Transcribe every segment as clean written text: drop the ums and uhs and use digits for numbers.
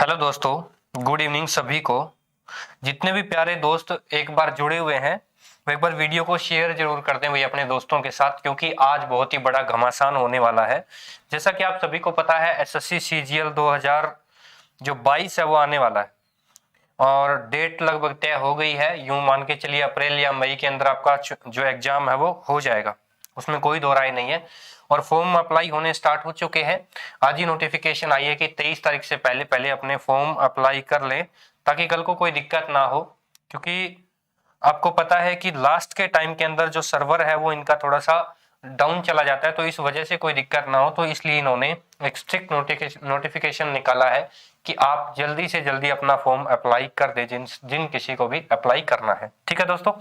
Hello दोस्तों, good evening सभी को। जितने भी प्यारे दोस्त एक बार जुड़े हुए हैं वो एक बार वीडियो को शेयर जरूर कर दें भाई अपने दोस्तों के साथ, क्योंकि आज बहुत ही बड़ा घमासान होने वाला है। जैसा कि आप सभी को पता है, एसएससी सीजीएल 2022 है वो आने वाला है और डेट लगभग तय हो गई है। यूं मान के चलिए अप्रैल या मई के अंदर आपका जो एग्जाम है वो हो जाएगा, उसमें कोई दो राय नहीं है। और फॉर्म अप्लाई होने स्टार्ट हो चुके हैं। आज ही नोटिफिकेशन आई है कि 23 तारीख से पहले पहले अपने फॉर्म अप्लाई कर लें ताकि कल को कोई दिक्कत ना हो, क्योंकि आपको पता है कि लास्ट के टाइम के अंदर जो सर्वर है वो इनका थोड़ा सा डाउन चला जाता है, तो इस वजह से कोई दिक्कत ना हो, तो इसलिए इन्होंने एक स्ट्रिक्ट नोटिफिकेशन निकाला है कि आप जल्दी से जल्दी अपना फॉर्म अप्लाई कर दे जिन किसी को भी अप्लाई करना है। ठीक है दोस्तों।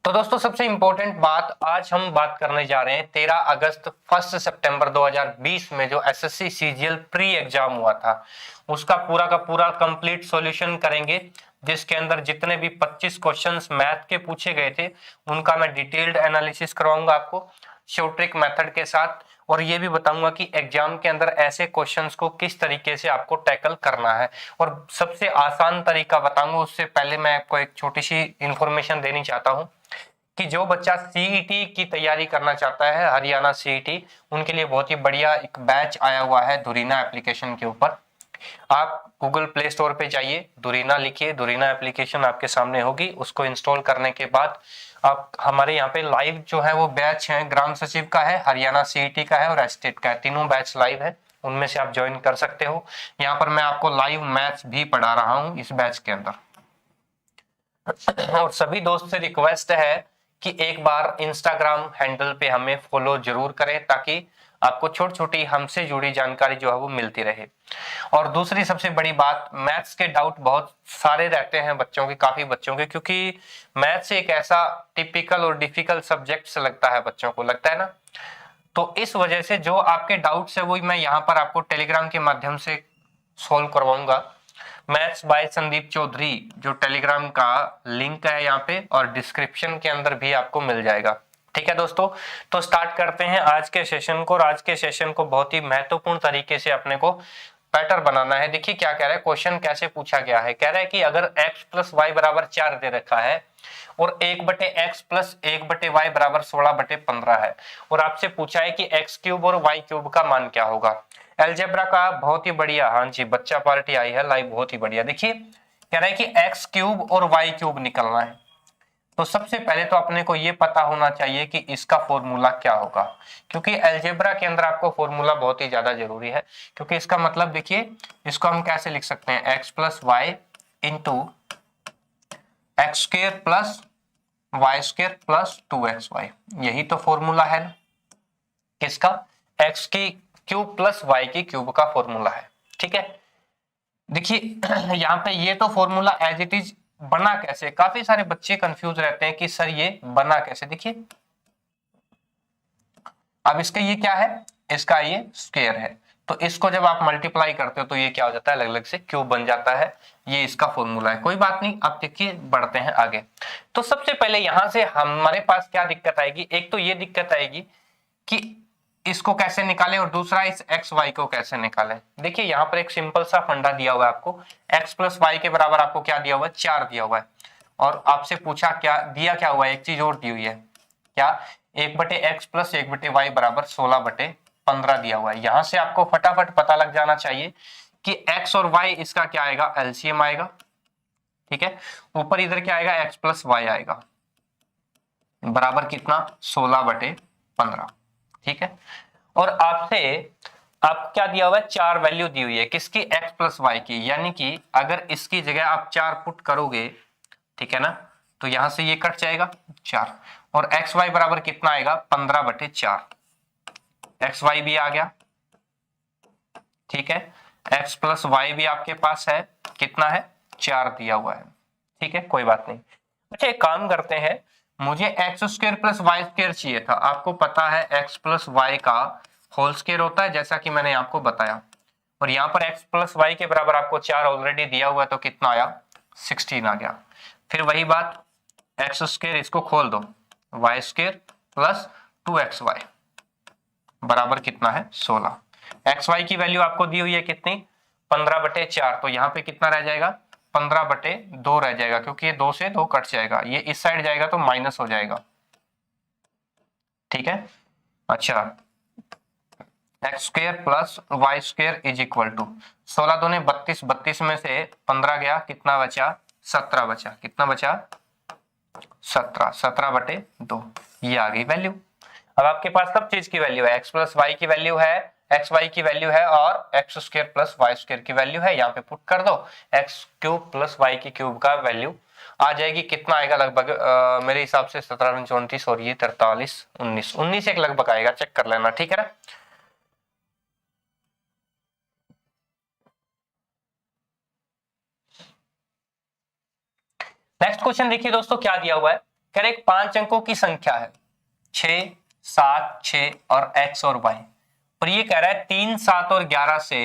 तो दोस्तों सबसे इंपॉर्टेंट बात आज हम बात करने जा रहे हैं 13 अगस्त 1 सितंबर 2020 में जो एसएससी सीजीएल प्री एग्जाम हुआ था उसका पूरा का पूरा कंप्लीट सॉल्यूशन करेंगे, जिसके अंदर जितने भी 25 क्वेश्चंस मैथ के पूछे गए थे उनका मैं डिटेल्ड एनालिसिस करवाऊंगा आपको शॉर्ट मेथड के साथ, और ये भी बताऊंगा कि एग्जाम के अंदर ऐसे क्वेश्चंस को किस तरीके से आपको टैकल करना है, और सबसे आसान तरीका बताऊंगा। उससे पहले मैं आपको एक छोटी सी इंफॉर्मेशन देनी चाहता हूं कि जो बच्चा सीईटी की तैयारी करना चाहता है, हरियाणा सीईटी, उनके लिए बहुत ही बढ़िया एक बैच आया हुआ है धुरीना एप्लीकेशन के ऊपर। आप गूगल प्ले स्टोर पे जाइए, धुरीना लिखिए, धुरीना एप्लीकेशन आपके सामने होगी। उसको इंस्टॉल करने के बाद आप हमारे यहाँ पे लाइव जो है वो बैच है, ग्राम सचिव का है, हरियाणा सीईटी का है और एस्टेट का है, तीनों बैच लाइव है, उनमें से आप ज्वाइन कर सकते हो। यहाँ पर मैं आपको लाइव मैथ्स भी पढ़ा रहा हूँ इस बैच के अंदर। और सभी दोस्त से रिक्वेस्ट है कि एक बार इंस्टाग्राम हैंडल पे हमें फॉलो जरूर करें ताकि आपको छोटी छोटी हमसे जुड़ी जानकारी जो है वो मिलती रहे। और दूसरी सबसे बड़ी बात, मैथ्स के डाउट बहुत सारे रहते हैं बच्चों के, काफी बच्चों के, क्योंकि मैथ्स एक ऐसा टिपिकल और डिफिकल्ट सब्जेक्ट से लगता है, बच्चों को लगता है ना। तो इस वजह से जो आपके डाउट्स है वो मैं यहाँ पर आपको टेलीग्राम के माध्यम से सोल्व करवाऊंगा। मैथ्स बाय संदीप चौधरी जो टेलीग्राम का लिंक है यहाँ पे, और डिस्क्रिप्शन के अंदर भी आपको मिल जाएगा। ठीक है दोस्तों, तो स्टार्ट करते हैं आज के सेशन को। और आज के सेशन को बहुत ही महत्वपूर्ण तरीके से अपने को पैटर्न बनाना है। देखिए क्या कह रहा है, क्वेश्चन कैसे पूछा गया है। कह रहा है कि अगर x प्लस वाई बराबर 4 दे रखा है और 1/x प्लस 1/y बराबर 16/15 है, और आपसे पूछा है कि x क्यूब और y क्यूब का मान क्या होगा। एलजेब्रा का बहुत ही बढ़िया, हाँ जी बच्चा पार्टी आई है लाइव, बहुत ही बढ़िया। देखिए कह रहा है कि x क्यूब और y क्यूब निकलना है, तो सबसे पहले तो अपने को ये पता होना चाहिए कि इसका फॉर्मूला क्या होगा, क्योंकि अलजेब्रा के अंदर आपको फॉर्मूला बहुत ही ज्यादा जरूरी है। क्योंकि इसका मतलब देखिए, इसको हम कैसे लिख सकते हैं, x plus y into x square plus y square plus 2xy, यही तो फॉर्मूला है ना किसका, x की क्यूब प्लस y की क्यूब का फॉर्मूला है। ठीक है, देखिए यहाँ पे ये तो फॉर्मूला एज इट इज बना कैसे, काफी सारे बच्चे कंफ्यूज रहते हैं कि सर ये बना कैसे। देखिए अब इसका ये क्या है, इसका ये स्क्वायर है, तो इसको जब आप मल्टीप्लाई करते हो तो ये क्या हो जाता है, अलग अलग से क्यूब बन जाता है। ये इसका फॉर्मूला है, कोई बात नहीं। अब देखिए बढ़ते हैं आगे। तो सबसे पहले यहां से हमारे पास क्या दिक्कत आएगी, एक तो ये दिक्कत आएगी कि इसको कैसे निकालें, और दूसरा इस एक्स वाई को कैसे निकालें। देखिए यहाँ पर एक सिंपल सा फंडा दिया हुआ है आपको, एक्स प्लस वाई के बराबर आपको क्या दिया हुआ है, 4 दिया हुआ है, और आपसे पूछा क्या दिया, क्या हुआ है, एक चीज और दी हुई है, क्या 1/x प्लस 1/y बराबर 16/15 दिया हुआ है। यहां से आपको फटाफट पता लग जाना चाहिए कि x और y इसका क्या आएगा, एलसीएम आएगा। ठीक है, ऊपर इधर क्या आएगा, x प्लस वाई आएगा, बराबर कितना, 16/15। ठीक है, और आपको क्या दिया हुआ है, 4 वैल्यू दी हुई है किसकी, x प्लस वाई की, यानी कि अगर इसकी जगह आप 4 पुट करोगे, ठीक है ना, तो यहां से ये कट जाएगा 4, और एक्स वाई बराबर कितना आएगा, 15/4, एक्स वाई भी आ गया। ठीक है, एक्स प्लस वाई भी आपके पास है, कितना है, 4 दिया हुआ है। ठीक है, कोई बात नहीं। अच्छा एक काम करते हैं, मुझे x square plus y square चाहिए था। आपको पता है एक्स प्लस वाई का होल स्क्र होता है, जैसा कि मैंने आपको बताया, और यहाँ पर एक्स प्लस वाई के बराबर आपको 4 ऑलरेडी दिया हुआ है, तो कितना आया, 16 आ गया। फिर वही बात, एक्स स्क्र इसको खोल दो, वाई स्क्र प्लस 2xy बराबर कितना है, 16। एक्स वाई की वैल्यू आपको दी हुई है कितनी, 15/4, तो यहाँ पे कितना रह जाएगा 15/2 रह जाएगा, क्योंकि ये 2 से 2 कट जाएगा, ये इस साइड जाएगा तो माइनस हो जाएगा। ठीक है। अच्छा, x² plus y² is equal to 16 दूने 32, 32 में से 15 गया, कितना बचा 17 बचा, कितना बचा 17, 17/2, ये आ गई वैल्यू। अब आपके पास सब चीज की वैल्यू है, x प्लस वाई की वैल्यू है, एक्स वाई की वैल्यू है और x² प्लस y² की वैल्यू है, यहाँ पे पुट कर दो, x³ प्लस y की क्यूब का वैल्यू आ जाएगी, कितना आएगा लगभग मेरे हिसाब से 17 34 और ये 43 19 19 एक लगभग आएगा, चेक कर लेना। ठीक है ना। नेक्स्ट क्वेश्चन देखिए दोस्तों, क्या दिया हुआ है, कह रहे 5 अंकों की संख्या है 6 7 6 और x और y, और ये कह रहा है 3 7 और 11 से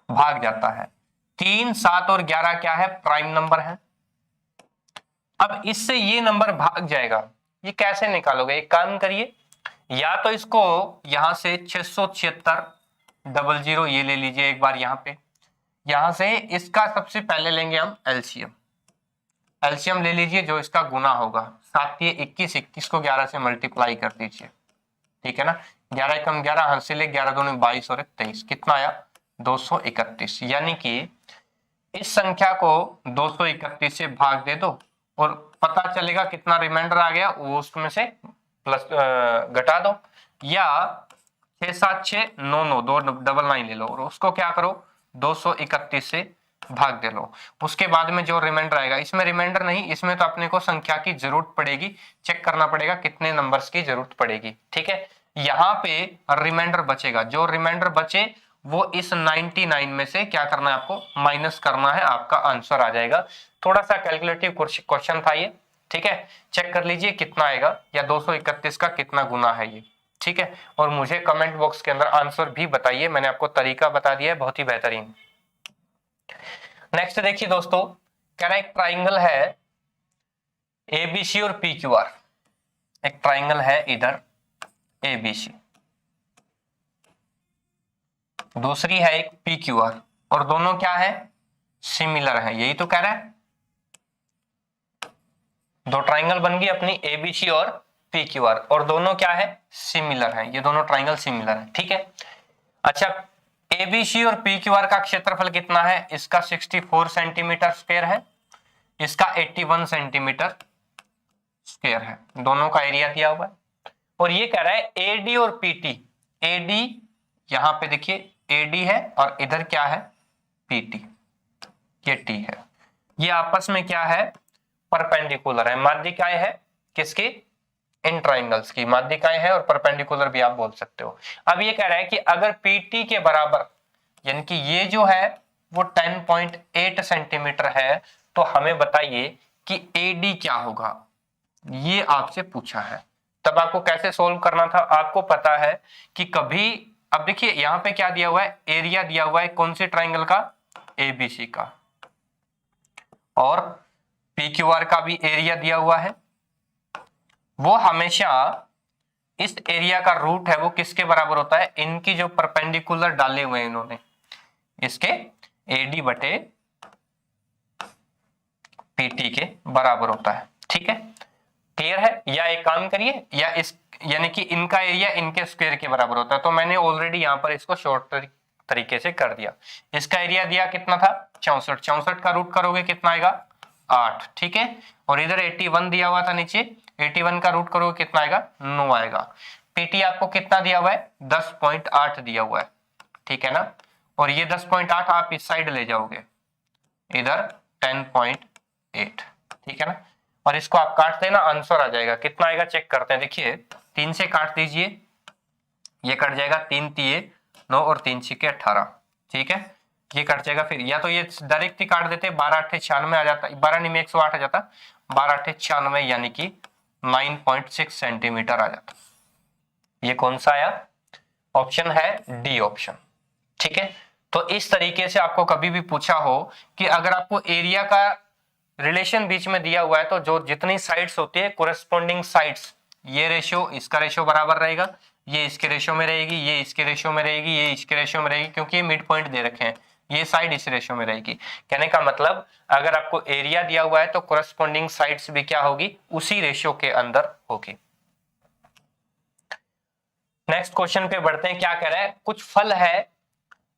भाग जाता है। 3 7 और 11 क्या है, प्राइम नंबर है। अब इससे ये नंबर भाग जाएगा, ये कैसे निकालोगे, एक काम करिए, या तो इसको यहां से 676 00 ये ले लीजिए एक बार, यहां पे यहां से इसका सबसे पहले लेंगे हम एलसीएम, एलसीएम ले लीजिए जो इसका गुना होगा, 7 ये 21, 21 को 11 से मल्टीप्लाई कर दीजिए। ठीक है ना, 11 एकम 11, हासिल 11 दूनी 22 और 23, कितना आया 231, यानी कि इस संख्या को 231 से भाग दे दो और पता चलेगा कितना रिमाइंडर आ गया, वो उसमें से प्लस घटा दो, या 6 7 6 9 9 2 डबल 9 ले लो और उसको क्या करो 231 से भाग दे लो। उसके बाद में जो रिमाइंडर आएगा, इसमें रिमाइंडर नहीं, इसमें तो अपने को संख्या की जरूरत पड़ेगी, चेक करना पड़ेगा कितने नंबर्स की जरूरत पड़ेगी। ठीक है, यहाँ पे रिमाइंडर बचेगा, जो रिमाइंडर बचे वो इस 99 में से क्या करना है आपको, माइनस करना है, आपका आंसर आ जाएगा। थोड़ा सा कैलकुलेटिव क्वेश्चन था ये। ठीक है, चेक कर लीजिए कितना आएगा, या 231 का कितना गुना है ये। ठीक है, और मुझे कमेंट बॉक्स के अंदर आंसर भी बताइए, मैंने आपको तरीका बता दिया है, बहुत ही बेहतरीन। नेक्स्ट देखिए दोस्तों, कह रहा है एक ट्राइंगल है एबीसी और पीक्यूआर, एक ट्राइंगल है इधर एबीसी, दूसरी है एक पीक्यूआर, और दोनों क्या है, सिमिलर है, यही तो कह रहा है। दो ट्राइंगल बन गई अपनी एबीसी और पीक्यूआर, और दोनों क्या है, सिमिलर है, ये दोनों ट्राइंगल सिमिलर है। ठीक है, अच्छा एबीसी और पीक्यूआर का क्षेत्रफल कितना है, इसका 64 सेंटीमीटर स्क्वायर है, इसका 81 सेंटीमीटर स्क्वायर है, दोनों का एरिया दिया हुआ है। और ये कह रहा है एडी और पीटी, एडी यहां पे देखिए एडी है और इधर क्या है पीटी, ये टी है, ये आपस में क्या है, परपेंडिकुलर है, माध्यिकाएं है किसकी, इन ट्राइंगल्स की माध्यिकाएं है, और परपेंडिकुलर भी आप बोल सकते हो। अब ये कह रहा है कि अगर पीटी के बराबर, यानी कि ये जो है वो 10.8 सेंटीमीटर है, तो हमें बताइए कि एडी क्या होगा, ये आपसे पूछा है। तब आपको कैसे सोल्व करना था, आपको पता है कि कभी, अब देखिए यहां पे क्या दिया हुआ है, एरिया दिया हुआ है कौन से ट्राइंगल का, एबीसी का, और पीक्यूआर का भी एरिया दिया हुआ है, वो हमेशा इस एरिया का रूट है वो किसके बराबर होता है, इनकी जो परपेंडिकुलर डाले हुए हैं इन्होंने, इसके एडी बटे पीटी के बराबर होता है। ठीक है, क्लियर है। या एक काम करिए, या इस यानी कि इनका एरिया इनके स्क्वायर के बराबर होता है, तो मैंने ऑलरेडी यहां पर इसको शॉर्ट तरीके से कर दिया। इसका एरिया दिया कितना था 64, 64 का रूट करोगे कितना आएगा 8। ठीक है, और इधर 81 दिया हुआ था नीचे, 81 का रूट करोगे कितना आएगा 9 आएगा। पीटी आपको कितना दिया हुआ है 10.8 दिया हुआ है। ठीक है ना, और ये 10.8 आप इस साइड ले जाओगे, इधर 10.8। ठीक है ना, और इसको आप काट देना, आंसर आ जाएगा, कितना आएगा चेक करते हैं। देखिए 3 से काट दीजिए, ये कट जाएगा, 3 तिये 9 और 3 छिके 18। ठीक है, ये कट जाएगा, फिर या तो ये डायरेक्ट ही काट देते, 12 8 96 आ जाता, 12 नहीं में 108 आ जाता, 12 8 96 यानी कि 9.6 सेंटीमीटर आ जाता। ये कौन सा आया, ऑप्शन है डी ऑप्शन। ठीक है, तो इस तरीके से आपको कभी भी पूछा हो कि अगर आपको एरिया का रिलेशन बीच में दिया हुआ है, तो जो जितनी साइड्स होती है कोरेस्पोंडिंग साइड्स, ये रेशियो इसका रेशियो बराबर रहेगा, ये इसके रेशियो में रहेगी, ये इसके रेशियो में रहेगी, ये इसके रेशियो में रहेगी, क्योंकि ये मिड पॉइंट दे रखे हैं, ये साइड इस रेशियो में रहेगी। कहने का मतलब अगर आपको एरिया दिया हुआ है तो कोरस्पॉन्डिंग साइड्स भी क्या होगी, उसी रेशियो के अंदर होगी। नेक्स्ट क्वेश्चन पे बढ़ते हैं। क्या कह रहा है, कुछ फल है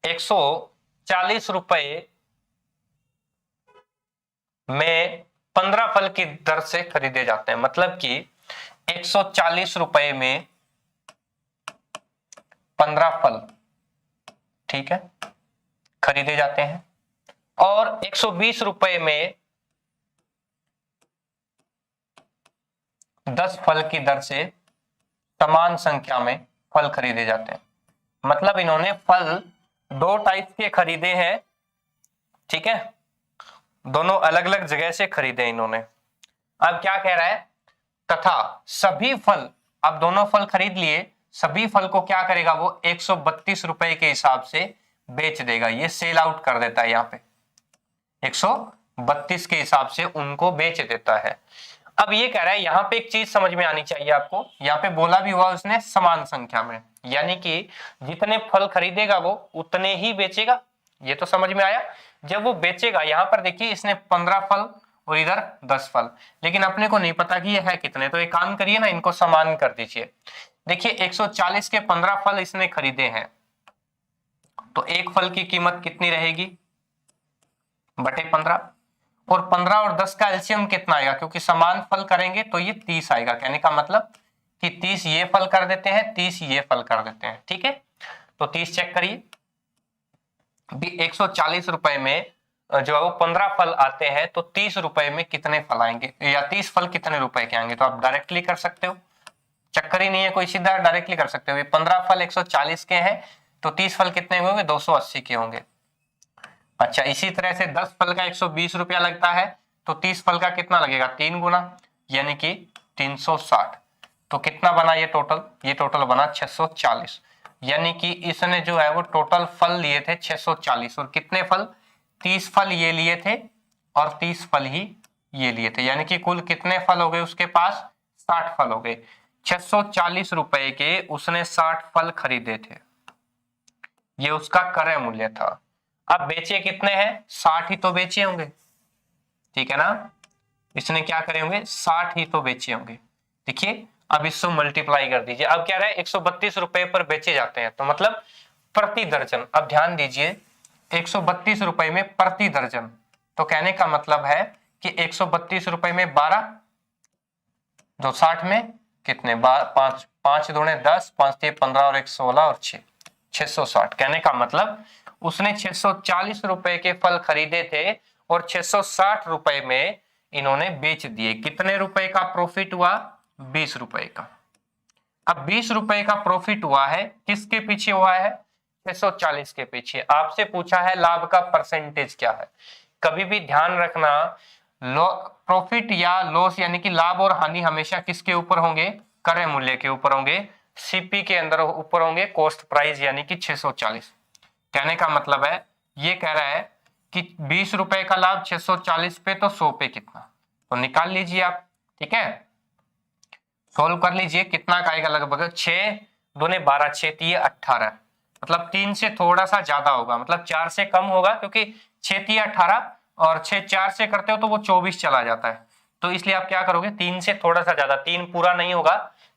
140 रुपए में 15 फल की दर से खरीदे जाते हैं। मतलब कि 140 रुपए में 15 फल, ठीक है, खरीदे जाते हैं, और 120 रुपए में 10 फल की दर से समान संख्या में फल खरीदे जाते हैं। मतलब इन्होंने फल दो टाइप के खरीदे हैं, ठीक है, दोनों अलग अलग जगह से खरीदे इन्होंने। अब क्या कह रहा है, तथा सभी फल, अब दोनों फल खरीद लिए, सभी फल को क्या करेगा वो 132 रुपए के हिसाब से बेच देगा। ये सेल आउट कर देता है, यहाँ पे 132 के हिसाब से उनको बेच देता है। अब ये कह रहा है, यहाँ पे एक चीज समझ में आनी चाहिए आपको, यहाँ पे बोला भी हुआ उसने समान संख्या में, यानी कि जितने फल खरीदेगा वो उतने ही बेचेगा। ये तो समझ में आया। जब वो बेचेगा, यहाँ पर देखिए इसने 15 फल और इधर 10 फल, लेकिन अपने को नहीं पता कि ये है कितने, तो एक काम करिए ना, इनको समान कर दीजिए। देखिए 140 के 15 फल इसने खरीदे हैं, तो एक फल की कीमत कितनी रहेगी, बटे 15, और 15 और 10 का एलसीएम कितना आएगा, क्योंकि समान फल करेंगे तो ये 30 आएगा। कहने का मतलब कि 30 ये फल कर देते हैं, 30 ये फल कर देते हैं, ठीक है। तो 30 चेक करिए, 140 रुपए में जो है वो 15 फल आते हैं, तो 30 रुपए में कितने फल आएंगे, या 30 फल कितने रुपए के आएंगे, तो आप डायरेक्टली कर सकते हो, चक्कर ही नहीं है कोई, सीधा डायरेक्टली कर सकते हो। ये 15 फल 140 के हैं, तो 30 फल कितने होंगे, 280 के होंगे। अच्छा, इसी तरह से 10 फल का 120 रुपया लगता है, तो 30 फल का कितना लगेगा, 3 गुना, यानी कि 360। तो कितना बना ये टोटल, ये टोटल बना 640, यानी कि इसने जो है वो टोटल फल लिए थे 640, और कितने फल, 30 फल ये लिए थे और 30 फल ही ये लिए थे, यानी कि कुल कितने फल हो गए उसके पास, 60 फल हो गए। 640 रुपए के उसने 60 फल खरीदे थे, ये उसका क्रय मूल्य था। अब बेचे कितने हैं, 60 ही तो बेचे होंगे, ठीक है ना, इसने क्या करे होंगे, 60 ही तो बेचे होंगे। देखिए अब इसको मल्टीप्लाई कर दीजिए। अब क्या रहा है, 132 रुपए पर बेचे जाते हैं, तो मतलब प्रति दर्जन। अब ध्यान दीजिए, 132 रुपए में प्रति दर्जन, तो कहने का मतलब है कि 132 रुपए में 12, जो 60 में कितने, 5 5 दूने 10, 5 3 15 और 1 16 और 6 660। कहने का मतलब उसने 640 रुपए के फल खरीदे थे और 660 रुपए में इन्होंने बेच दिए। कितने रुपए का प्रॉफिट हुआ, 20 रुपए का। अब 20 रुपए का प्रॉफिट हुआ है, किसके पीछे हुआ है, 640 के पीछे। आपसे पूछा है लाभ का परसेंटेज क्या है। कभी भी ध्यान रखना, प्रॉफिट या लॉस यानी कि लाभ और हानि हमेशा किसके ऊपर होंगे, क्रय मूल्य के ऊपर होंगे, सीपी के अंदर ऊपर होंगे कॉस्ट प्राइस, यानी कि 640। कहने का मतलब है, ये कह रहा है कि 20 रुपए का लाभ 640 पे, तो 100 पे कितना, तो निकाल लीजिए आप, ठीक है, सोल्व कर लीजिए। कितना का आएगा, लगभग 6 दूने 12, 6 3 18, मतलब 3 से थोड़ा सा ज्यादा होगा, मतलब 4 से कम होगा, क्योंकि 6 3 18 और 6 4 से करते हो तो वो 24 चला जाता है। तो इसलिए आप क्या करोगे, 3 से थोड़ा सा ज्यादा, 3 पूरा नहीं होगा,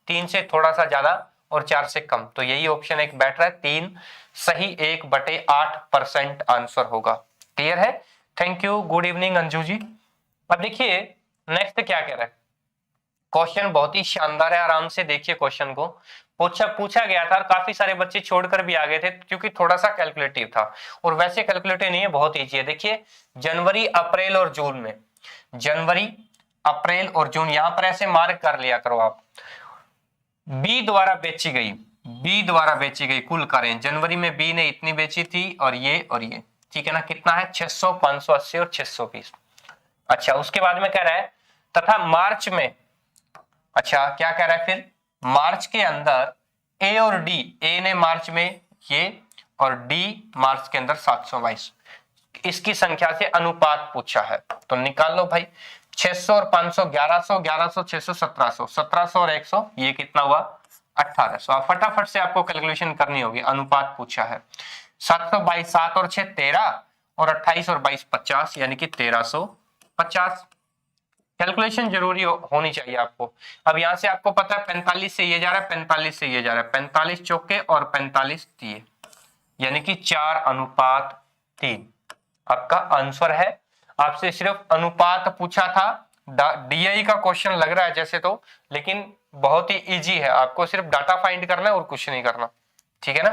3 से थोड़ा सा ज्यादा और 4 से कम, तो यही ऑप्शन एक बैठ रहा है, 3 सही 1/8% आंसर होगा। क्लियर है, thank you, good evening Anju ji. अब देखिए नेक्स्ट क्या कह रहा है, क्वेश्चन बहुत ही शानदार है, आराम से देखिए क्वेश्चन को। पूछा गया था और काफी सारे बच्चे छोड़कर भी आ गए थे, क्योंकि थोड़ा सा कैलकुलेटिव था, और वैसे कैलकुलेटिव नहीं है, बहुत ईजी है। देखिए जनवरी अप्रैल और जून में, जनवरी अप्रैल और जून, यहां पर ऐसे मार्क कर लिया करो आप, बी द्वारा बेची गई कुल कारें, जनवरी में बी ने इतनी बेची थी, और ये, ठीक है ना, कितना है 600, 580 और 620। अच्छा, उसके बाद में कह रहा है तथा मार्च में, अच्छा क्या कह रहा है फिर, मार्च के अंदर ए और डी, ए ने मार्च में ये और डी मार्च के अंदर 722, इसकी संख्या से अनुपात पूछा है, तो निकाल लो भाई। 600 और 500 1100, 1100 600 1700, 1700 और 100, ये कितना हुआ 1800। आप फटाफट से आपको कैलकुलेशन करनी होगी, अनुपात पूछा है। 722, 7 और 6 13, और 28 और 22 50, यानी कि 1350। कैलकुलेशन जरूरी होनी चाहिए आपको। अब यहां से आपको पता है 45 से ये जा रहा है, 45 से ये जा रहा है, 45 चौके और 45 दिए, यानी कि 4:3 आपका आंसर है। आपसे सिर्फ अनुपात पूछा था, डीआई का क्वेश्चन लग रहा है जैसे तो, लेकिन बहुत ही इजी है, आपको सिर्फ डाटा फाइंड करना है और कुछ नहीं करना, ठीक है ना।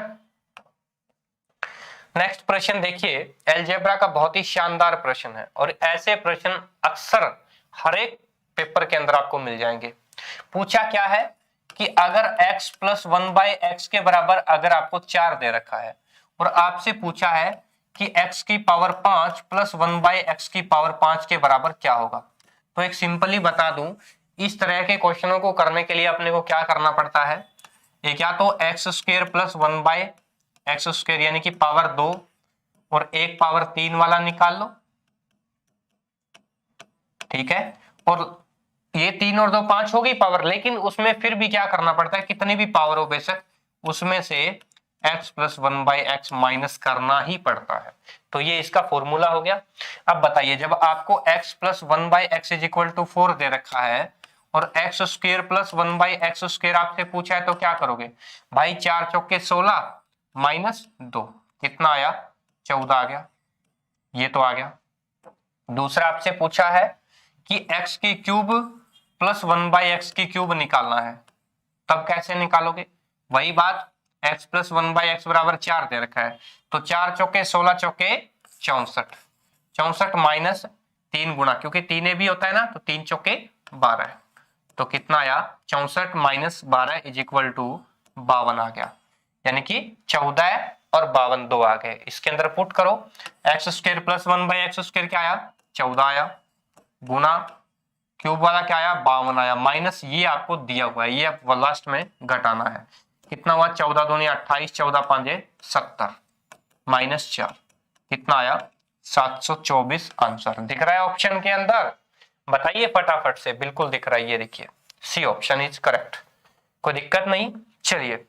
नेक्स्ट प्रश्न देखिए, अलजेब्रा का बहुत ही शानदार प्रश्न है, और ऐसे प्रश्न अक्सर हर एक पेपर के अंदर आपको मिल जाएंगे। पूछा क्या है कि अगर x प्लस 1/x के बराबर अगर आपको 4 दे रखा है, और आपसे पूछा है कि x की पावर 5 प्लस 1/x की पावर 5 के बराबर क्या होगा। तो एक सिंपली बता दूं, इस तरह के क्वेश्चनों को करने के लिए अपने को क्या करना पड़ता है, एक या तो x² प्लस 1/x² यानी कि पावर 2 और एक पावर 3 वाला निकाल लो, ठीक है। और ये 3 और 2 5 हो गई पावर, लेकिन उसमें फिर भी क्या करना पड़ता है, कितनी भी पावर हो बेशक उसमें से x प्लस 1/x माइनस करना ही पड़ता है। तो ये इसका फॉर्मूला हो गया। अब बताइए, जब आपको x plus 1/x is equal to 4 दे रखा है और x² प्लस 1/x² आपसे पूछा है, तो क्या करोगे भाई, 4 चौके 16 माइनस 2 कितना आया, 14 आ गया, ये तो आ गया। दूसरा आपसे पूछा है कि x की क्यूब प्लस 1/x की क्यूब निकालना है, तब कैसे निकालोगे, वही बात, x प्लस 1/x बराबर 4 दे रखा है, तो 4 चौके 16 चौके 64, 64 माइनस 3 गुणा, क्योंकि 3 भी होता है ना, तो 3 चौके 12, तो कितना आया, 64 माइनस 12 इज इक्वल टू 52 आ गया, यानी कि 14 और 52 दो आ गए। इसके अंदर पुट करो, x² प्लस 1/x² क्या आया, 14 आया, गुना क्यूब वाला क्या आया, 52 आया, माइनस ये आपको दिया हुआ है, ये आप लास्ट में घटाना है, कितना हुआ, 14 दूनी 28, 14 5 70, माइनस 4 कितना आया, 724 आंसर दिख रहा है ऑप्शन के अंदर, बताइए फटाफट से। बिल्कुल दिख रहा है, ये देखिए सी ऑप्शन इज करेक्ट, कोई दिक्कत नहीं। चलिए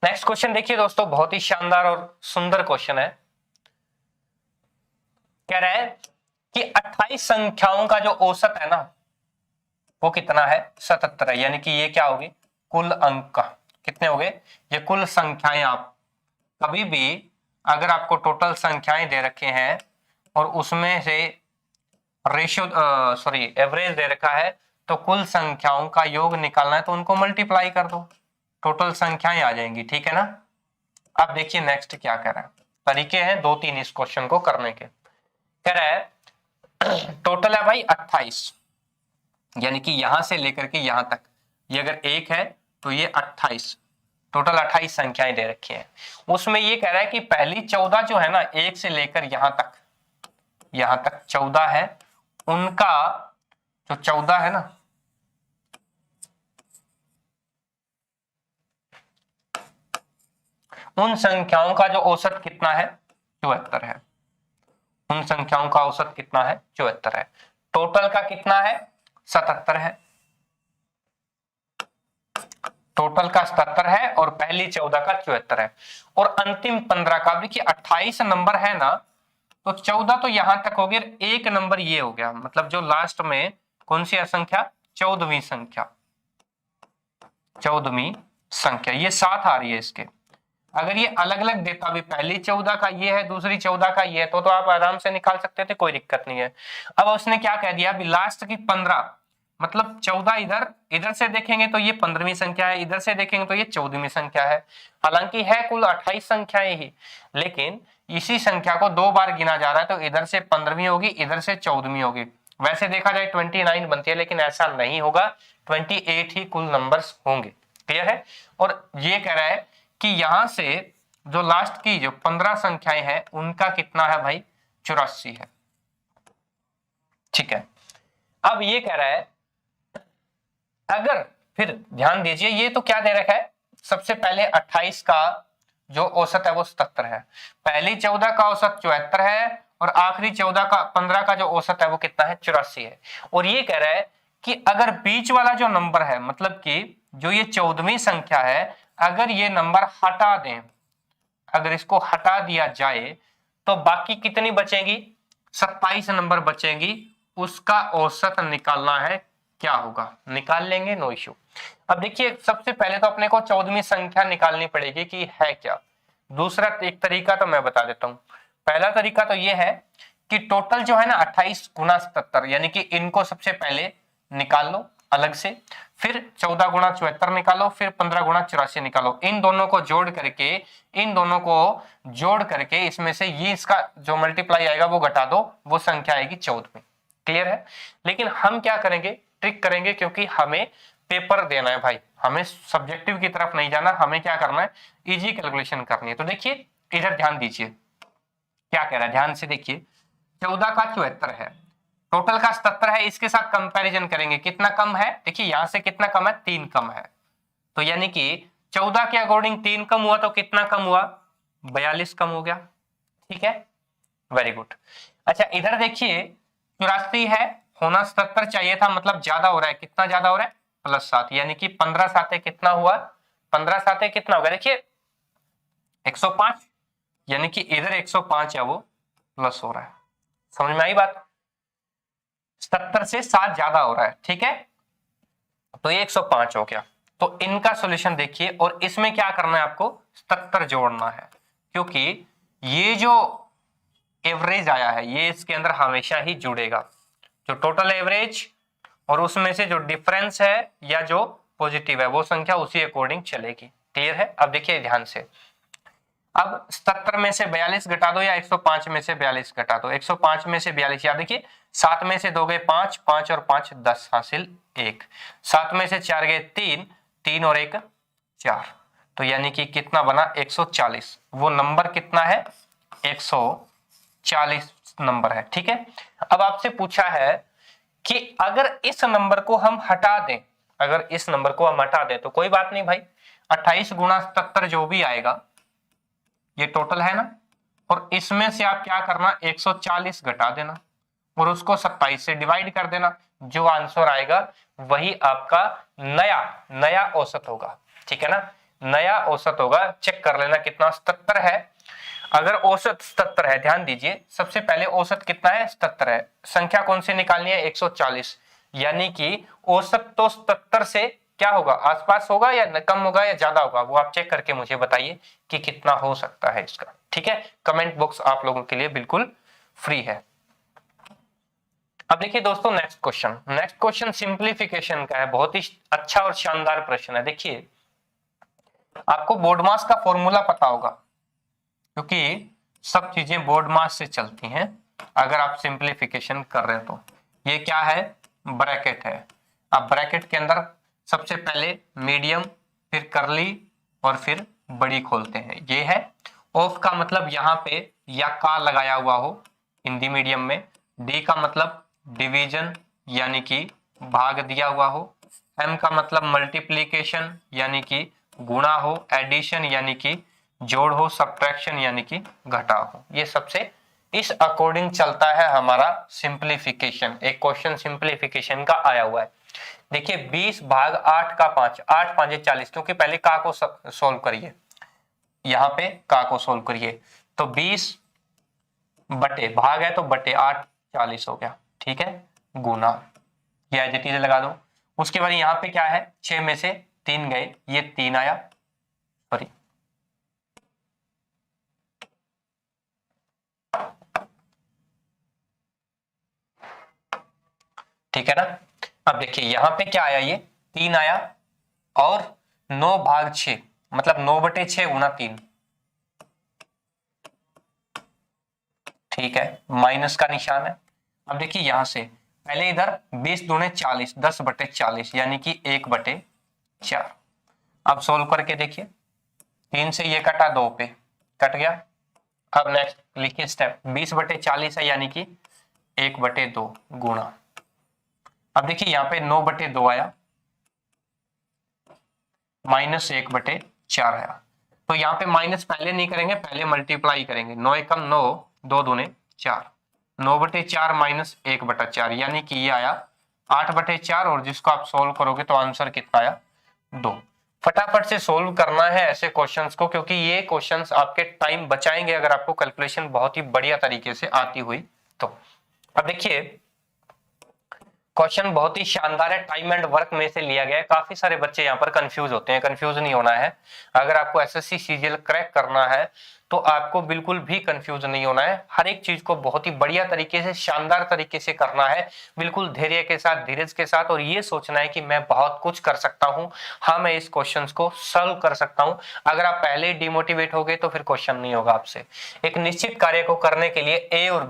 नेक्स्ट क्वेश्चन देखिए दोस्तों, बहुत ही शानदार और सुंदर क्वेश्चन है। कह रहा है कि 28 संख्याओं का जो औसत है ना, वो कितना है, 77 है, यानी कि ये क्या होगी, कुल अंक का कितने हो गए, ये कुल संख्याएं। आप कभी भी अगर आपको टोटल संख्याएं दे रखे हैं और उसमें से एवरेज दे रखा है, तो कुल संख्याओं का योग निकालना है, तो उनको मल्टीप्लाई कर दो, टोटल संख्याएं आ जाएंगी, ठीक है ना। अब देखिए नेक्स्ट क्या कह रहा है, तरीके हैं 2-3 इस क्वेश्चन को करने के। कह रहा है टोटल है भाई 28, यानी कि यहां से लेकर के यहां तक, ये अगर 1 है तो ये 28, टोटल 28 संख्याएं दे रखी हैं। उसमें ये कह रहा है कि पहली 14 जो है ना, 1 से लेकर यहां तक 14 है, उनका जो 14 है ना, उन संख्याओं का जो औसत कितना है, 74 है। उन संख्याओं का औसत कितना है, 74 है। टोटल का कितना है, 77 है, टोटल का 77 है, और पहली 14 का 74 है, और अंतिम 15 का, देखिए 28 नंबर है ना, तो 14 तो यहां तक हो गया, एक नंबर ये हो गया, मतलब जो लास्ट में कौन सी संख्या, 14वीं संख्या, 14वीं संख्या, ये 7 आ रही है इसके। अगर ये अलग अलग देता भी, पहली 14 का ये है, दूसरी 14 का ये है, तो आप आराम से निकाल सकते थे, कोई दिक्कत नहीं है। अब उसने क्या कह दिया, अभी लास्ट की 15, मतलब 14 इधर से देखेंगे तो ये 15वीं संख्या है, इधर से देखेंगे तो ये 14वीं संख्या है। हालांकि है कुल 28 संख्याएं ही, लेकिन इसी संख्या को 2 बार गिना जा रहा है, तो इधर से 15वीं होगी, इधर से 14वीं होगी। वैसे देखा जाए 29 बनती है, लेकिन ऐसा नहीं होगा, 28 ही कुल नंबर्स होंगे। क्लियर है। और ये कह रहा है कि यहां से जो लास्ट की जो 15 संख्याएं हैं, उनका कितना है भाई, 84 है, ठीक है। अब ये कह रहा है, अगर फिर ध्यान दीजिए, ये तो क्या दे रखा है, सबसे पहले 28 का जो औसत है वो 77 है, पहली 14 का औसत 74 है, और आखिरी 15 का जो औसत है वो कितना है, 84 है। और ये कह रहा है कि अगर बीच वाला जो नंबर है, मतलब कि जो ये 14वीं संख्या है, अगर ये नंबर हटा दें, अगर इसको हटा दिया जाए तो बाकी कितनी बचेंगी? 27 नंबर बचेंगी। उसका औसत निकालना है, क्या होगा? निकाल लेंगे, नो इश्यू। अब देखिए, सबसे पहले तो अपने को 14वीं संख्या निकालनी पड़ेगी कि है क्या। दूसरा एक तरीका तो मैं बता देता हूं। पहला तरीका तो ये है कि टोटल जो है ना 28 गुना 77, यानी कि इनको सबसे पहले निकाल लो अलग से, फिर 14 गुना 74 निकालो, फिर 15 गुना 84 निकालो। इन दोनों को जोड़ करके इसमें से ये इसका जो मल्टीप्लाई आएगा वो घटा दो, वो संख्या आएगी 14वीं। क्लियर है? लेकिन हम क्या करेंगे, ट्रिक करेंगे, क्योंकि हमें पेपर देना है भाई, हमें सब्जेक्टिव की तरफ नहीं जाना, हमें क्या करना है, इजी कैलकुलेशन करनी है। तो देखिए इधर ध्यान दीजिए क्या कह रहा है, ध्यान से देखिए। 14 का 74 है, टोटल का 77 है, इसके साथ कंपैरिजन करेंगे कितना कम है। देखिए यहां से कितना कम है, 3 कम है। तो यानी कि 14 के अकॉर्डिंग 3 कम हुआ तो कितना कम हुआ, 42 कम हो गया। ठीक है, वेरी गुड। अच्छा इधर देखिए 84 है, होना 77 चाहिए था, मतलब ज्यादा हो रहा है। कितना ज्यादा हो रहा है, +7, यानी कि 15 साते कितना हुआ, 15 साते कितना होगा, देखिए 105, यानी कि इधर 105 है वो प्लस हो रहा है। समझ में आई बात? 77 से 7 ज्यादा हो रहा है, ठीक है, तो ये 105 हो गया। तो इनका सॉल्यूशन देखिए, और इसमें क्या करना है आपको, 77 जोड़ना है, क्योंकि ये जो एवरेज आया है ये इसके अंदर हमेशा ही जुड़ेगा। जो टोटल एवरेज और उसमें से जो डिफरेंस है या जो पॉजिटिव है वो संख्या उसी अकॉर्डिंग चलेगी। क्लियर है? अब देखिए ध्यान से, अब 77 में से 42 घटा दो या 105 में से 42 घटा दो। 105 में से 42, याद देखिए 7 में से 2 गए 5, 5 और 5 10 हासिल 1, 7 में से 4 गए 3, 3 और 1 4, तो यानी कि कितना बना, 140। वो नंबर कितना है, 140 नंबर है। ठीक है, अब आपसे पूछा है कि अगर इस नंबर को हम हटा दें, अगर इस नंबर को हम हटा दें तो कोई बात नहीं भाई, 28 गुना 77 जो भी आएगा ये टोटल है ना, और इसमें से आप क्या करना, 140 घटा देना और उसको 27 से डिवाइड कर देना। जो आंसर आएगा वही आपका नया औसत होगा। ठीक है ना, नया औसत होगा। चेक कर लेना कितना, 77 है। अगर औसत 77 है, ध्यान दीजिए, सबसे पहले औसत कितना है, 77 है। संख्या कौन सी निकालनी है, 140, यानी कि औसत तो 77 से क्या होगा, आसपास होगा या कम होगा या ज्यादा होगा, वो आप चेक करके मुझे बताइए कि कितना हो सकता है इसका। ठीक है, कमेंट बॉक्स आप लोगों के लिए बिल्कुल फ्री है। अब देखिए दोस्तों नेक्स्ट क्वेश्चन सिंप्लीफिकेशन का है, बहुत ही अच्छा और शानदार प्रश्न है। देखिए आपको बोर्ड मास का फॉर्मूला पता होगा, क्योंकि सब चीजें बोर्ड मास से चलती हैं अगर आप सिंप्लीफिकेशन कर रहे हो तो। ये क्या है, ब्रैकेट है। अब ब्रैकेट के अंदर सबसे पहले मीडियम, फिर करली और फिर बड़ी खोलते हैं। ये है ऑफ का मतलब यहाँ पे या का लगाया हुआ हो हिंदी मीडियम में, डी का मतलब डिवीजन यानी कि भाग दिया हुआ हो, एम का मतलब मल्टीप्लीकेशन यानी कि गुणा हो, एडिशन यानी कि जोड़ हो, सब्ट्रैक्शन यानी कि घटा हो। ये सबसे इस अकॉर्डिंग चलता है हमारा सिंप्लीफिकेशन। एक क्वेश्चन सिंप्लीफिकेशन का आया हुआ है। देखिए 20 भाग 8 का 5, 8 5 40, क्योंकि पहले का को सोल्व करिए, यहाँ पे का को सोल्व करिए, तो 20 बटे भाग है तो बटे 8 40 हो गया। ठीक है, गुना, ये एज इट इज लगा दो। उसके बाद यहाँ पे क्या है, 6 में से 3 गए, ये 3 आया, सॉरी ठीक है ना। अब देखिए यहाँ पे क्या आया, ये 3 आया, और 9 भाग 6 मतलब 9 बटे 6 गुना 3, ठीक है, माइनस का निशान है। अब देखिए यहां से पहले इधर 20 दूने 40, 10 बटे 40 यानी कि 1 बटे 4। अब सोल्व करके देखिए, 3 से ये कटा, 2 पे कट गया। अब नेक्स्ट लिखिए स्टेप, 20 बटे 40 है यानी कि 1 बटे 2 गुणा। अब देखिए यहाँ पे 9 बटे 2 आया, माइनस 1 बटे 4 आया। तो यहाँ पे माइनस पहले नहीं करेंगे, पहले मल्टीप्लाई करेंगे। 9 एकम 9, 2 दूने 4, 9 बटे 4 माइनस 1 बटा 4 यानी कि ये आया 8/4 और जिसको आप सोल्व करोगे तो आंसर कितना आया 2। फटाफट से सोल्व करना है ऐसे क्वेश्चंस को, क्योंकि ये क्वेश्चंस आपके टाइम बचाएंगे अगर आपको कैलकुलेशन बहुत ही बढ़िया तरीके से आती हुई तो। अब देखिए क्वेश्चन बहुत ही शानदार है, टाइम एंड वर्क में से लिया गया है। काफी सारे बच्चे यहाँ पर कंफ्यूज होते हैं, कंफ्यूज नहीं होना है। अगर आपको एसएससी सीजीएल क्रैक करना है तो आपको बिल्कुल भी कंफ्यूज नहीं होना है। हर एक चीज को बहुत ही बढ़िया तरीके से, शानदार तरीके से करना है, बिल्कुल धैर्य के साथ, धीरज के साथ, और ये सोचना है कि मैं बहुत कुछ कर सकता हूँ, हाँ मैं इस क्वेश्चन को सॉल्व कर सकता हूँ। अगर आप पहले ही डिमोटिवेट हो गए तो फिर क्वेश्चन नहीं होगा आपसे। एक निश्चित कार्य को करने के लिए ए और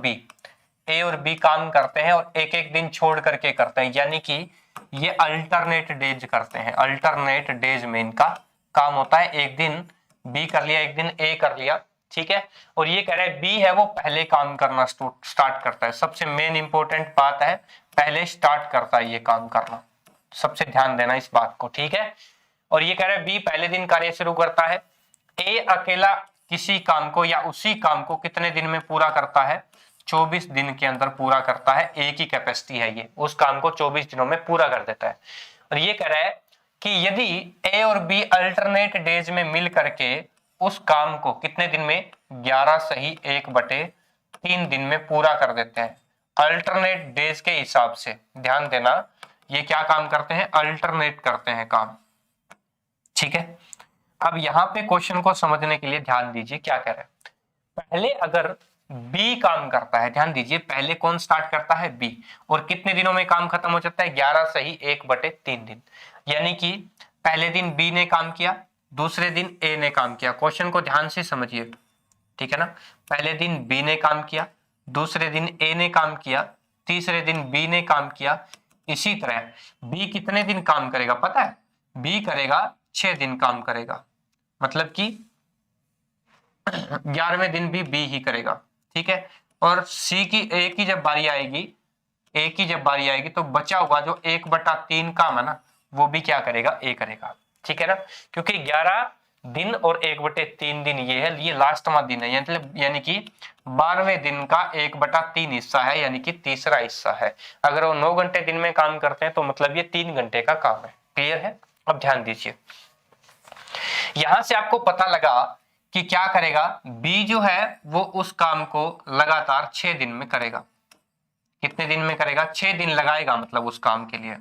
बी काम करते हैं और एक एक दिन छोड़ करके करते हैं, यानी कि ये अल्टरनेट डेज करते हैं। अल्टरनेट डेज में इनका काम होता है, एक दिन बी कर लिया, एक दिन ए कर लिया, ठीक है। और ये कह रहा है बी है वो पहले काम करना स्टार्ट करता है। सबसे मेन इंपॉर्टेंट बात है, पहले स्टार्ट करता है ये काम करना, सबसे ध्यान देना इस बात को, ठीक है। और ये कह रहा है बी पहले दिन कार्य शुरू करता है, ए अकेला किसी काम को या उसी काम को कितने दिन में पूरा करता है, 24 दिन के अंदर पूरा करता है। ए की कैपेसिटी है ये, उस काम को 24 दिनों में पूरा कर देता है। और ये कह रहा है कि यदि ए और बी अल्टरनेट डेज में मिल करके उस काम को कितने दिन में, 11 सही 1/3 दिन में पूरा कर देते हैं। अल्टरनेट डेज के हिसाब से ध्यान देना, ये क्या काम करते हैं, अल्टरनेट करते हैं काम, ठीक है। अब यहां पे क्वेश्चन को समझने के लिए ध्यान दीजिए क्या कह रहे हैं। पहले अगर बी काम करता है, ध्यान दीजिए पहले कौन स्टार्ट करता है, बी, और कितने दिनों में काम खत्म हो जाता है, 11 सही 1/3 दिन। यानी कि पहले दिन बी ने काम किया, दूसरे दिन ए ने काम किया। क्वेश्चन को ध्यान से समझिए, ठीक है ना। पहले दिन बी ने काम किया, दूसरे दिन ए ने काम किया, तीसरे दिन बी ने काम किया। इसी तरह बी कितने दिन काम करेगा पता है, बी करेगा 6 दिन काम करेगा, मतलब कि 11वें दिन भी बी ही करेगा, ठीक है। और सी की ए की जब बारी आएगी तो बचा हुआ जो 1/3 काम है ना, वो भी क्या करेगा, ए करेगा, ठीक है ना। क्योंकि 11 दिन और 1/3 दिन ये है, ये लास्टवा दिन है, यानी कि 12वें दिन का 1/3 हिस्सा है, यानी कि तीसरा हिस्सा है। अगर वो 9 घंटे दिन में काम करते हैं तो मतलब ये 3 घंटे का काम है। क्लियर है। अब ध्यान दीजिए, यहां से आपको पता लगा कि क्या करेगा, बी जो है वो उस काम को लगातार 6 दिन में करेगा। कितने दिन में करेगा, 6 दिन लगाएगा, मतलब उस काम के लिए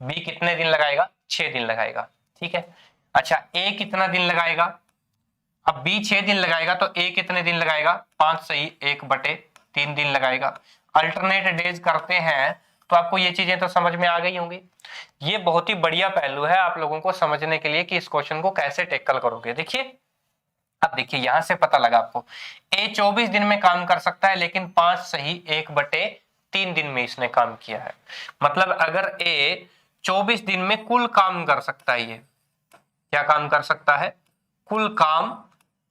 बी कितने दिन लगाएगा, 6 दिन लगाएगा, ठीक है। अच्छा ए कितना दिन लगाएगा, अब बी 6 दिन लगाएगा तो ए कितने दिन लगाएगा, 5 सही 1/3 दिन लगाएगा। अल्टरनेट डेज करते हैं तो आपको ये चीजें तो समझ में आ गई होंगी। ये बहुत ही बढ़िया पहलू है आप लोगों को समझने के लिए कि इस क्वेश्चन को कैसे टैकल करोगे। देखिए अब देखिए यहां से पता लगा आपको, ए 24 दिन में काम कर सकता है, लेकिन 5 सही 1/3 दिन में इसने काम किया है। मतलब अगर ए 24 दिन में कुल काम कर सकता है, ये क्या काम कर सकता है, कुल काम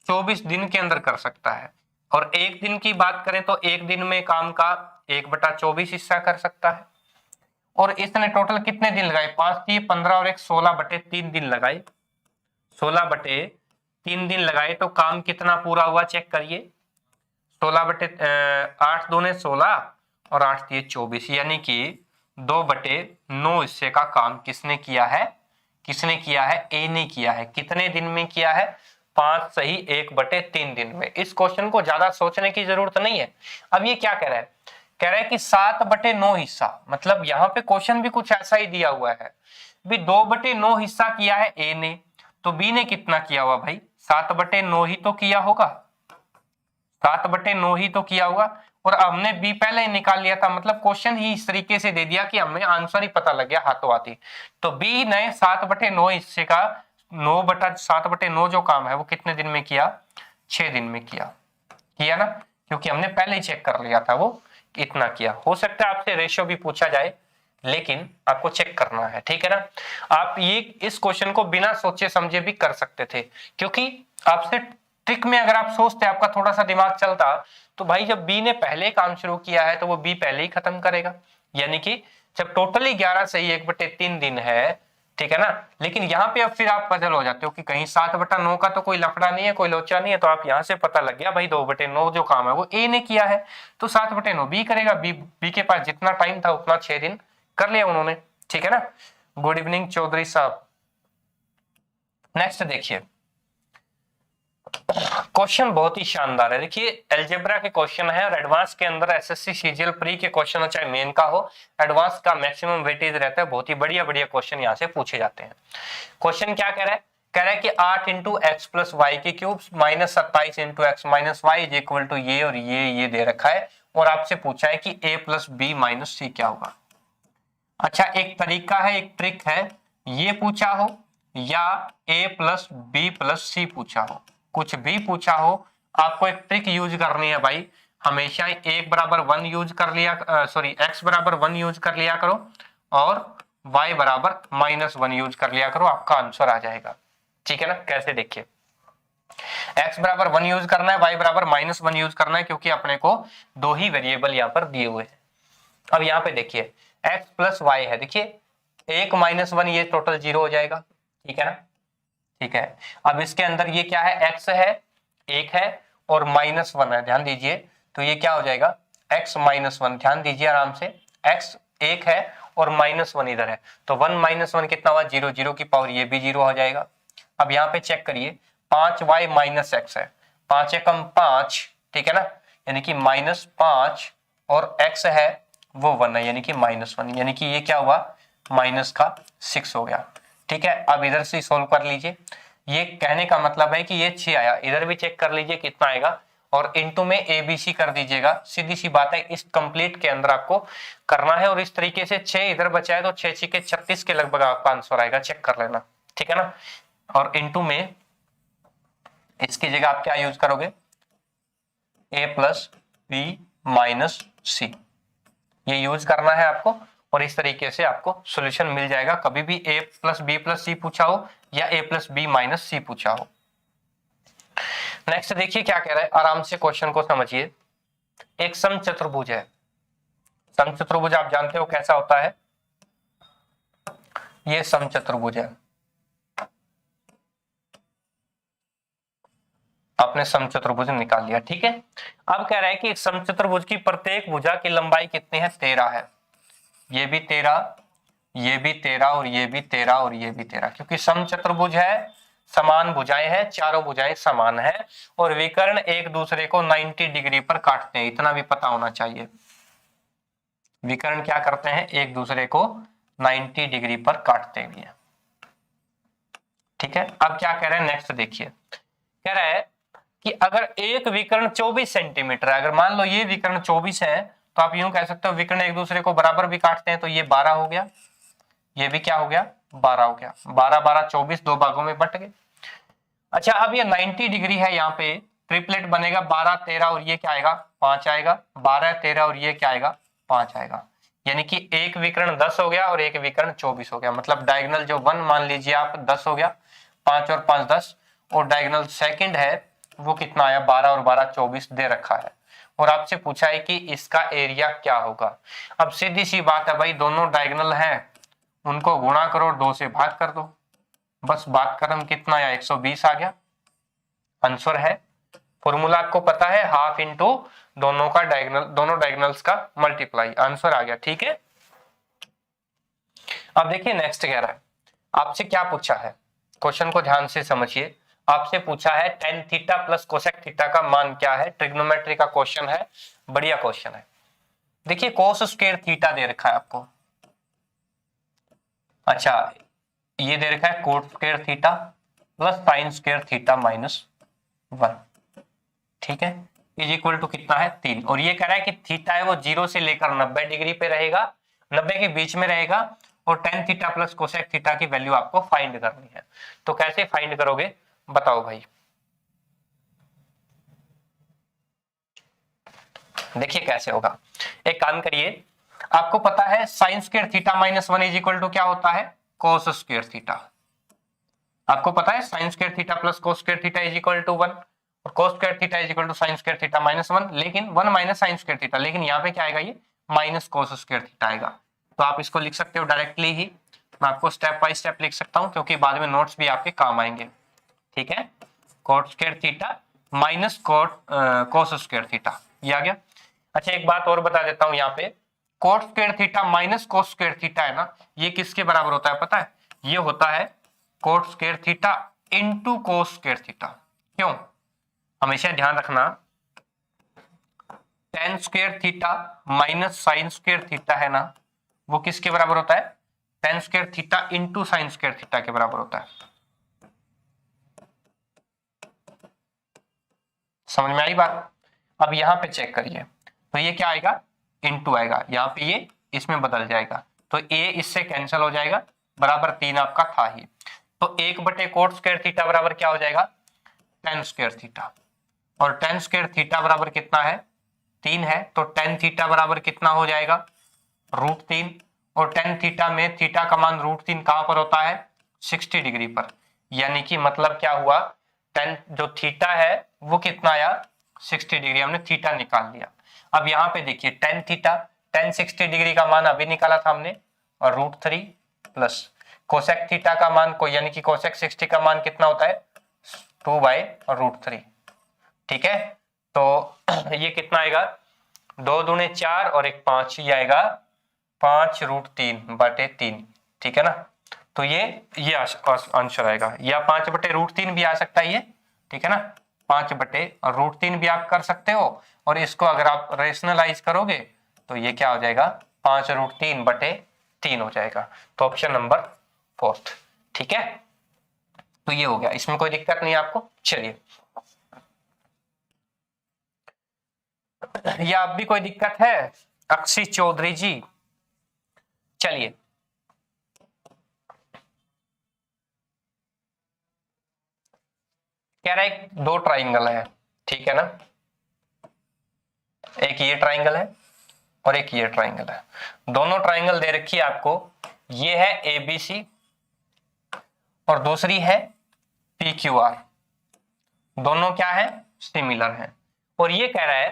24 दिन के अंदर कर सकता है। और एक दिन की बात करें तो एक दिन में काम का 1/24 हिस्सा कर सकता है। और इसने टोटल कितने दिन लगाए, 5 की 15 और 1 16/3 दिन लगाए, 16/3 दिन लगाए तो काम कितना पूरा हुआ चेक करिए, 8 दूने 16 और 8 दिए 24, यानी कि 2/9 हिस्से का काम किसने किया है, ए ने किया है। कितने दिन में किया है, 5 सही 1/3 दिन में। इस क्वेश्चन को ज्यादा सोचने की जरूरत नहीं है। अब ये क्या कह रहा है, कह रहा है कि 7/9 हिस्सा, मतलब यहाँ पे क्वेश्चन भी कुछ ऐसा ही दिया हुआ है भी 2/9 हिस्सा किया है ए ने, तो बी ने कितना किया हुआ भाई, 7/9 ही तो किया होगा, 7/9 ही तो किया होगा। और हमने बी पहले ही निकाल लिया था, मतलब क्वेश्चन ही इस तरीके से दे दिया कि हमें आंसर ही पता लग गया हाथों हाथी। तो बी ने 7/9 हिस्से का 7/9 जो काम है वो कितने दिन में किया, 6 दिन में किया ना, क्योंकि हमने पहले ही चेक कर लिया था वो इतना किया। हो सकता है आपसे रेशियो भी पूछा जाए, लेकिन आपको चेक करना है, ठीक है ना। आप ये इस क्वेश्चन को बिना सोचे समझे भी कर सकते थे, क्योंकि आपसे ट्रिक में अगर आप सोचते, आपका थोड़ा सा दिमाग चलता, तो भाई जब बी ने पहले काम शुरू किया है तो वो बी पहले ही खत्म करेगा। यानी कि जब टोटली 11 सही 1/3 दिन है, ठीक है ना। लेकिन यहाँ पे अब फिर आप पजल हो जाते हो कि कहीं 7/9 का तो कोई लफड़ा नहीं है, कोई लोचा नहीं है, तो आप यहाँ से पता लग गया भाई 2/9 जो काम है वो ए ने किया है, तो 7/9 बी करेगा। बी के पास जितना टाइम था उतना 6 दिन कर लिया उन्होंने, ठीक है ना। गुड इवनिंग चौधरी साहब। नेक्स्ट देखिए, क्वेश्चन बहुत ही शानदार है। देखिए अलजेब्रा के क्वेश्चन है और एडवांस के अंदर एसएससी सीजीएल प्री के क्वेश्चन हो चाहे मेन का हो, एडवांस का मैक्सिमम वेटेज रहता है। बहुत ही बढ़िया बढ़िया क्वेश्चन यहाँ से पूछे जाते हैं। क्वेश्चन क्या कह रहा है, कह रहा है कि 8 इंटू एक्स प्लस वाई के cube minus 27 into x minus y is equal to ये और ये दे रखा है और आपसे पूछा है कि ए प्लस बी माइनस सी क्या होगा। अच्छा एक तरीका है, एक ट्रिक है, ये पूछा हो या ए प्लस बी प्लस सी पूछा हो, कुछ भी पूछा हो, आपको एक ट्रिक यूज करनी है भाई। हमेशा एक बराबर 1 यूज कर लिया, सॉरी एक्स बराबर 1 यूज कर लिया करो और y बराबर -1 यूज कर लिया करो, आपका आंसर आ जाएगा। ठीक है ना। कैसे देखिए, x बराबर 1 यूज करना है, y बराबर -1 यूज करना है, क्योंकि अपने को दो ही वेरिएबल यहाँ पर दिए हुए हैं। अब यहाँ पे देखिए x प्लस वाई है, देखिए 1 -1 ये टोटल 0 हो जाएगा, ठीक है ना। ठीक है, अब इसके अंदर ये क्या है, x है, 1 है और -1 है, ध्यान दीजिए। तो ये क्या हो जाएगा, x -1, ध्यान दीजिए आराम से, x 1 है और -1 इधर है, तो 1 -1 कितना हुआ, 0, 0 की पावर ये भी 0 हो जाएगा। अब यहाँ पे चेक करिए, 5y माइनस x है, 5 एकम 5, ठीक है ना, यानी कि -5 और x है वो 1 है, यानी कि -1, यानी कि ये क्या हुआ, माइनस का 6 हो गया। ठीक है, अब इधर से सोल्व कर लीजिए। ये कहने का मतलब है कि ये 6 आया, इधर भी चेक कर लीजिए कितना आएगा और इनटू में ABC कर दीजिएगा। सीधी सी बात है, इस कंप्लीट के अंदर आपको करना है और इस तरीके से 6 इधर बचा है तो 6 6 के 36 के लगभग आपका आंसर आएगा, चेक कर लेना, ठीक है ना। और इनटू में इसकी जगह आप क्या यूज करोगे, a प्लस बी माइनस सी, ये यूज करना है आपको और इस तरीके से आपको सॉल्यूशन मिल जाएगा। कभी भी a प्लस बी प्लस सी पूछा हो या a प्लस बी माइनस सी पूछा हो। नेक्स्ट देखिए क्या कह रहा है, आराम से क्वेश्चन को समझिए। एक समचतुर्भुज है, समचतुर्भुज आप जानते हो कैसा होता है, ये समचतुर्भुज है, आपने समचतुर्भुज निकाल लिया, ठीक है। अब कह रहा है कि एक समचतुर्भुज की प्रत्येक भुजा की लंबाई कितनी है, 13 है, ये भी 13, ये भी 13 और ये भी 13 और ये भी 13, क्योंकि समचतुर्भुज है, समान भुजाएं हैं, चारों भुजाएं समान है और विकर्ण एक दूसरे को 90 डिग्री पर काटते हैं, इतना भी पता होना चाहिए। विकर्ण क्या करते हैं, एक दूसरे को 90 डिग्री पर काटते भी हैं, ठीक है। अब क्या कह रहे हैं, नेक्स्ट देखिए, कह रहा है कि अगर एक विकर्ण 24 सेंटीमीटर है, अगर मान लो ये विकर्ण 24 है तो आप यूं कह सकते हो विकर्ण एक दूसरे को बराबर भी काटते हैं, तो ये 12 हो गया, ये भी क्या हो गया, 12 हो गया, 12 12 24 दो भागों में बट गए। अच्छा अब ये 90 डिग्री है, यहाँ पे ट्रिपलेट बनेगा, 12 13 और ये क्या आएगा, 5 आएगा, 12 13 और ये क्या आएगा, 5 आएगा, यानी कि एक विकर्ण 10 हो गया और एक विकर्ण 24 हो गया। मतलब डायगोनल जो 1 मान लीजिए आप 10 हो गया, 5 और 5 10, और डायगोनल सेकंड है वो कितना आया, 12 और 12 24 दे रखा है और आपसे पूछा है कि इसका एरिया क्या होगा। अब सीधी सी बात है भाई, दोनों डायगोनल हैं, उनको गुणा करो, 2 से भाग कर दो, बस बात खत्म। कितना आया, 120 आ गया, आंसर है। फॉर्मूला आपको पता है, हाफ इंटू दोनों का डायगोनल, दोनों डायगोनल्स का मल्टीप्लाई, आंसर आ गया, ठीक है। अब देखिए नेक्स्ट कह रहा है, आपसे क्या पूछा है, क्वेश्चन को ध्यान से समझिए। आपसे पूछा है tan theta plus cosec theta का मान क्या है, ट्रिग्नोमेट्री का क्वेश्चन है, बढ़िया क्वेश्चन है। देखिए कोस स्क्वायर थीटा दे रखा है आपको, अच्छा ये दे रखा है coat square theta plus sign square theta -1, ठीक है, इज इक्वल टू कितना है, 3। और ये कह रहा है कि थीटा है वो 0 से लेकर 90 डिग्री पे रहेगा, 90 के बीच में रहेगा और tan theta plus cosec theta की वैल्यू आपको फाइंड करनी है। तो कैसे फाइंड करोगे बताओ भाई। देखिए कैसे होगा, एक काम करिए, आपको पता है sine square theta -1 is equal to क्या होता है, कोस स्क्वायर थीटा। आपको पता है sine square theta plus cos square theta is equal to 1 और cos square theta is equal to sine square theta -1, लेकिन 1 माइनस साइन स्क्वायर थीटा, लेकिन यहाँ पे क्या आएगा, ये माइनस कोस स्क्वायर थीटा आएगा। तो आप इसको लिख सकते हो डायरेक्टली ही, मैं आपको स्टेप बाय स्टेप लिख सकता हूँ क्योंकि बाद में नोट्स भी आपके काम आएंगे, ठीक है। Coat square theta minus cos square theta, ये आ गया। अच्छा एक बात और बता देता हूँ यहाँ पे, coat square theta minus cos square theta है ना, ये किसके बराबर होता है पता है? ये होता है coat square theta into cos square theta. क्यों? हमेशा ध्यान रखना, ten square theta minus sign square theta है ना, वो किसके बराबर होता है? Ten square theta into sine square theta के बराबर होता है। समझ में आई बात? अब यहां पे चेक करिए, तो ये क्या आएगा? इंटू आएगा, यहाँ पे ये इसमें बदल जाएगा, तो ए इससे कैंसिल हो जाएगा, बराबर 3 आपका था ही। तो 1 कोट स्क्वायर थीटा बराबर क्या हो जाएगा? Ten square theta. और टेन स्क्वायर थीटा बराबर कितना है? 3 है, तो टेन थीटा बराबर कितना हो जाएगा? √3। और टेन थीटा में थीटा का मान √3 कहां पर होता है? 60 डिग्री पर। यानी कि मतलब क्या हुआ? टेन जो थीटा है वो कितना आया? 60 डिग्री। हमने थीटा निकाल लिया। अब यहाँ पे देखिए टेन थीटा, टेन 60 डिग्री का मान अभी निकाला था हमने, और √3 प्लस कोसेक थीटा का मान को, यानी कि कोसेक 60 का मान कितना होता है? 2/√3। ठीक है, तो ये कितना आएगा? 2 दूने 4 और 1 5, ये आएगा 5√3/3। ठीक है ना, तो ये आंसर आएगा, या 5/√3 भी आ सकता है ये। ठीक है ना, 5/√3 भी आप कर सकते हो, और इसको अगर आप रेशनलाइज करोगे तो ये क्या हो जाएगा? 5√3/3 हो जाएगा। तो ऑप्शन नंबर 4। ठीक है, तो ये हो गया, इसमें कोई दिक्कत नहीं है आपको। चलिए, या अब भी कोई दिक्कत है अक्षी चौधरी जी? चलिए, कह रहा है 2 ट्राइंगल है, ठीक है ना, एक ये ट्राइंगल है और एक ये ट्राइंगल है। दोनों ट्राइंगल दे रखी है आपको, ये है ABC और दूसरी है PQR। दोनों क्या है? सिमिलर है। और ये कह रहा है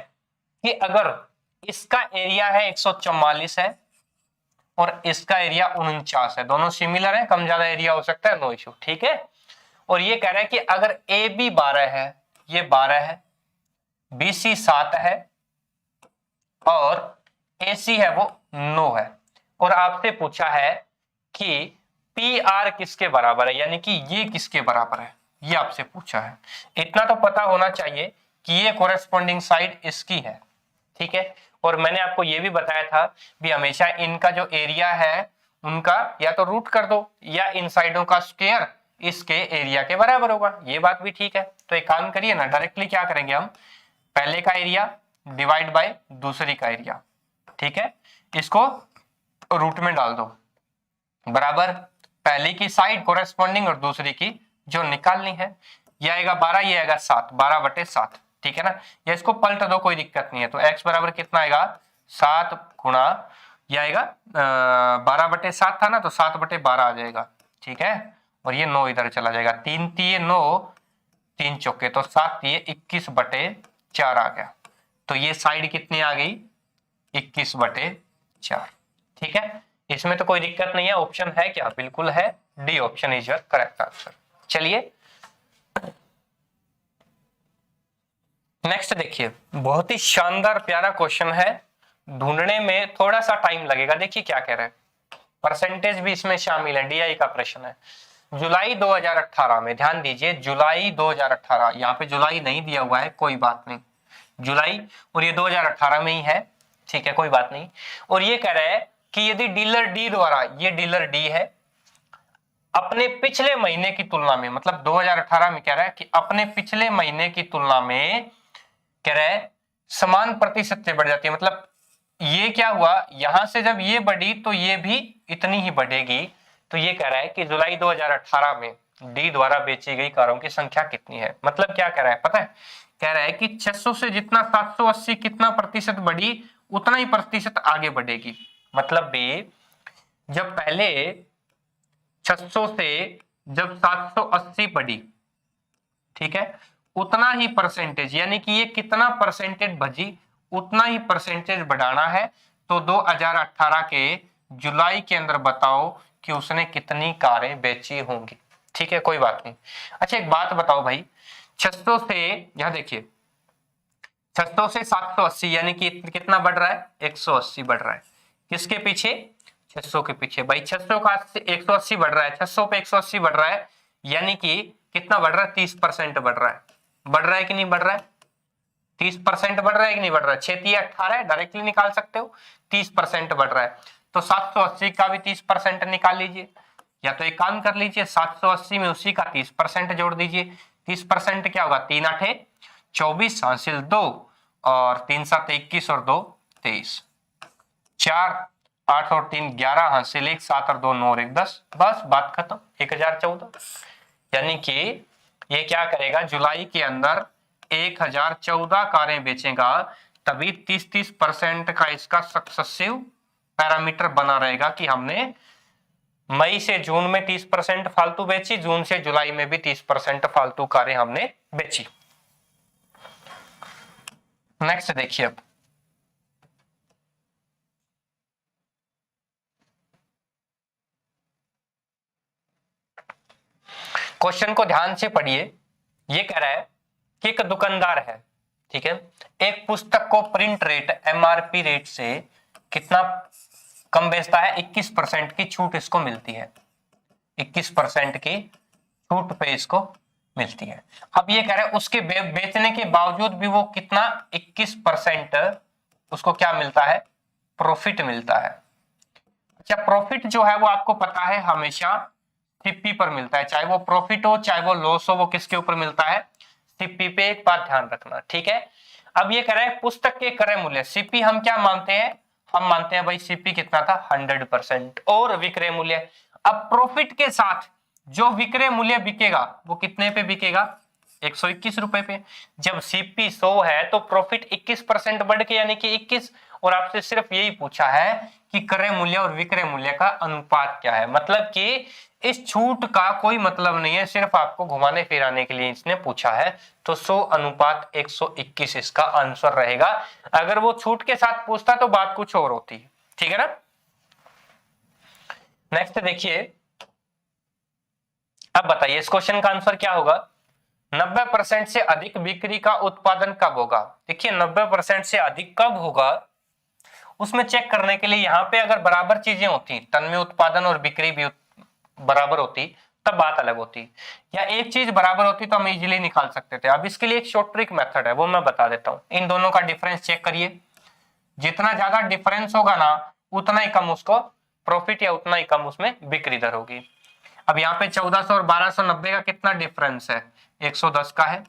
कि अगर इसका एरिया है 144 है और इसका एरिया 49 है, दोनों सिमिलर है, कम ज्यादा एरिया हो सकता है, नो इश्यू। ठीक है, और ये कह रहा है कि अगर AB 12 है, ये 12 है, BC 7 है और AC है वो 9 है, और आपसे पूछा है कि PR किसके बराबर है, यानी कि ये किसके बराबर है, ये आपसे पूछा है। इतना तो पता होना चाहिए कि ये कोरेस्पोंडिंग साइड इसकी है। ठीक है, और मैंने आपको ये भी बताया था भी हमेशा इनका जो एरिया है उनका या तो रूट कर दो, या इन साइडों का स्क्वायर इसके एरिया के बराबर होगा। ये बात भी ठीक है। तो एक काम करिए ना, डायरेक्टली क्या करेंगे हम, पहले का एरिया डिवाइड बाय दूसरी का एरिया। ठीक है, इसको रूट में डाल दो, बराबर पहले की साइड कोरेस्पोंडिंग और दूसरी की जो निकालनी है। ये आएगा 12, ये आएगा 7, 12/7। ठीक है ना, या इसको पलट दो, कोई दिक्कत नहीं है। तो x बराबर कितना आएगा? 7 गुणा, ये आएगा 12/7 था ना, तो 7/12 आ जाएगा। ठीक है, और ये 9 इधर चला जाएगा, 3 3 9, 3 चौके, तो 7 3 21/4 आ गया। तो ये साइड कितनी आ गई? 21/4। ठीक है, इसमें तो कोई दिक्कत नहीं है। ऑप्शन है क्या? बिल्कुल है, D option is your correct answer. चलिए नेक्स्ट देखिए, बहुत ही शानदार प्यारा क्वेश्चन है, ढूंढने में थोड़ा सा टाइम लगेगा। देखिए क्या कह रहे हैं, परसेंटेज भी इसमें शामिल है, DI का प्रश्न है। जुलाई 2018 में, ध्यान दीजिए, जुलाई 2018, यहाँ पे जुलाई नहीं दिया हुआ है, कोई बात नहीं, जुलाई, और ये 2018 में ही है। ठीक है, कोई बात नहीं। और ये कह रहा है कि यदि डीलर डी द्वारा, ये डीलर डी है, अपने पिछले महीने की तुलना में, मतलब 2018 में कह रहा है कि अपने पिछले महीने की तुलना में, कह रहा है समान प्रतिशत से बढ़ जाती है। मतलब ये क्या हुआ, यहां से जब ये बढ़ी तो ये भी इतनी ही बढ़ेगी। तो ये कह रहा है कि जुलाई 2018 में डी द्वारा बेची गई कारों की संख्या कितनी है। मतलब क्या कह रहा है पता है? कह रहा है कि 600 से जितना 780 कितना प्रतिशत बढ़ी, उतना ही प्रतिशत आगे बढ़ेगी। मतलब भी जब पहले 600 से जब 780 बढ़ी, ठीक है, उतना ही परसेंटेज, यानी कि ये कितना परसेंटेज बढ़ी, उतना ही परसेंटेज बढ़ाना है। तो 2018 के जुलाई के अंदर बताओ कि उसने कितनी कारें बेची होंगी। ठीक है, कोई बात नहीं। अच्छा एक बात बताओ भाई, 600 से, यहां देखिए, 600 से 780 यानी कि कितना बढ़ रहा है? 180 बढ़ रहा है। किसके पीछे? 600 के पीछे। भाई 600 का 180 बढ़ रहा है, 600 पे 180 बढ़ रहा है, यानी कि कितना बढ़ रहा है? 30% बढ़ रहा है। बढ़ रहा है कि नहीं बढ़ रहा है? 30% बढ़ रहा है कि नहीं बढ़ रहा है? 6 18 है, डायरेक्टली निकाल सकते हो। 30% बढ़ रहा है, तो 780 का भी 30% निकाल लीजिए, या तो एक काम कर लीजिए 780 में उसी का 30% जोड़ दीजिए। 30% क्या होगा? 3 8 24 हासिल 2 और 3 7 21 और 2 23, 4 8 और 3 11 हासिल 1 7 और 2 9 और 1 10, बस बात खत्म। 1014, यानी कि ये क्या करेगा? जुलाई के अंदर 1014 कारें बेचेगा, तभी 30% का इसका सक्सेसिव पैरामीटर बना रहेगा कि हमने मई से जून में 30% फालतू बेची, जून से जुलाई में भी 30% फालतू कारें हमने बेची। नेक्स्ट देखिए, अब क्वेश्चन को ध्यान से पढ़िए। ये कह रहा है कि एक दुकानदार है, ठीक है, एक पुस्तक को प्रिंट रेट एमआरपी रेट से कितना कम बेचता है? 21% की छूट इसको मिलती है। 21% की छूट पे इसको मिलती है। अब ये कह रहा है उसके बेचने के बावजूद भी वो कितना? 21% उसको क्या मिलता है? प्रॉफिट मिलता है। अच्छा, प्रॉफिट जो है वो आपको पता है हमेशा सीपी पर मिलता है, चाहे वो प्रॉफिट हो चाहे वो लॉस हो, वो किसके ऊपर मिलता है? सीपी पे। एक बात ध्यान रखना, ठीक है। अब ये कह रहा है पुस्तक के क्रय मूल्य, सीपी हम क्या मानते हैं? हम मानते हैं भाई सीपी कितना था? 100%। और विक्रय मूल्य, अब प्रॉफिट के साथ जो विक्रय मूल्य बिकेगा वो कितने पे बिकेगा? 121 रुपए पे। जब सीपी 100 है तो प्रॉफिट 21% बढ़ के यानी कि 21, और आपसे सिर्फ यही पूछा है कि क्रय मूल्य और विक्रय मूल्य का अनुपात क्या है। मतलब कि इस छूट का कोई मतलब नहीं है, सिर्फ आपको घुमाने फिराने के लिए इसने पूछा है। तो 100 अनुपात 121 इसका आंसर रहेगा। अगर वो छूट के साथ पूछता तो बात कुछ और होती, ठीक है ना। नेक्स्ट देखिए, अब बताइए इस क्वेश्चन का आंसर क्या होगा? 90% से अधिक बिक्री का उत्पादन कब होगा? देखिए 90% से अधिक कब होगा उसमें चेक करने के लिए यहाँ पे अगर बराबर चीजें होती, तन में उत्पादन और बिक्री भी बराबर होती, तब बात अलग होती, या एक चीज बराबर होती तो हम इजीली निकाल सकते थे। अब इसके लिए एक शॉर्ट ट्रिक मेथड है, वो मैं बता देता हूँ। इन दोनों का डिफरेंस चेक करिए, जितना ज्यादा डिफरेंस होगा ना उतना ही कम उसको प्रॉफिट या उतना ही कम उसमें बिक्री दर होगी। अब यहाँ पे 1400 और 1290 का कितना डिफरेंस है? 110 का है।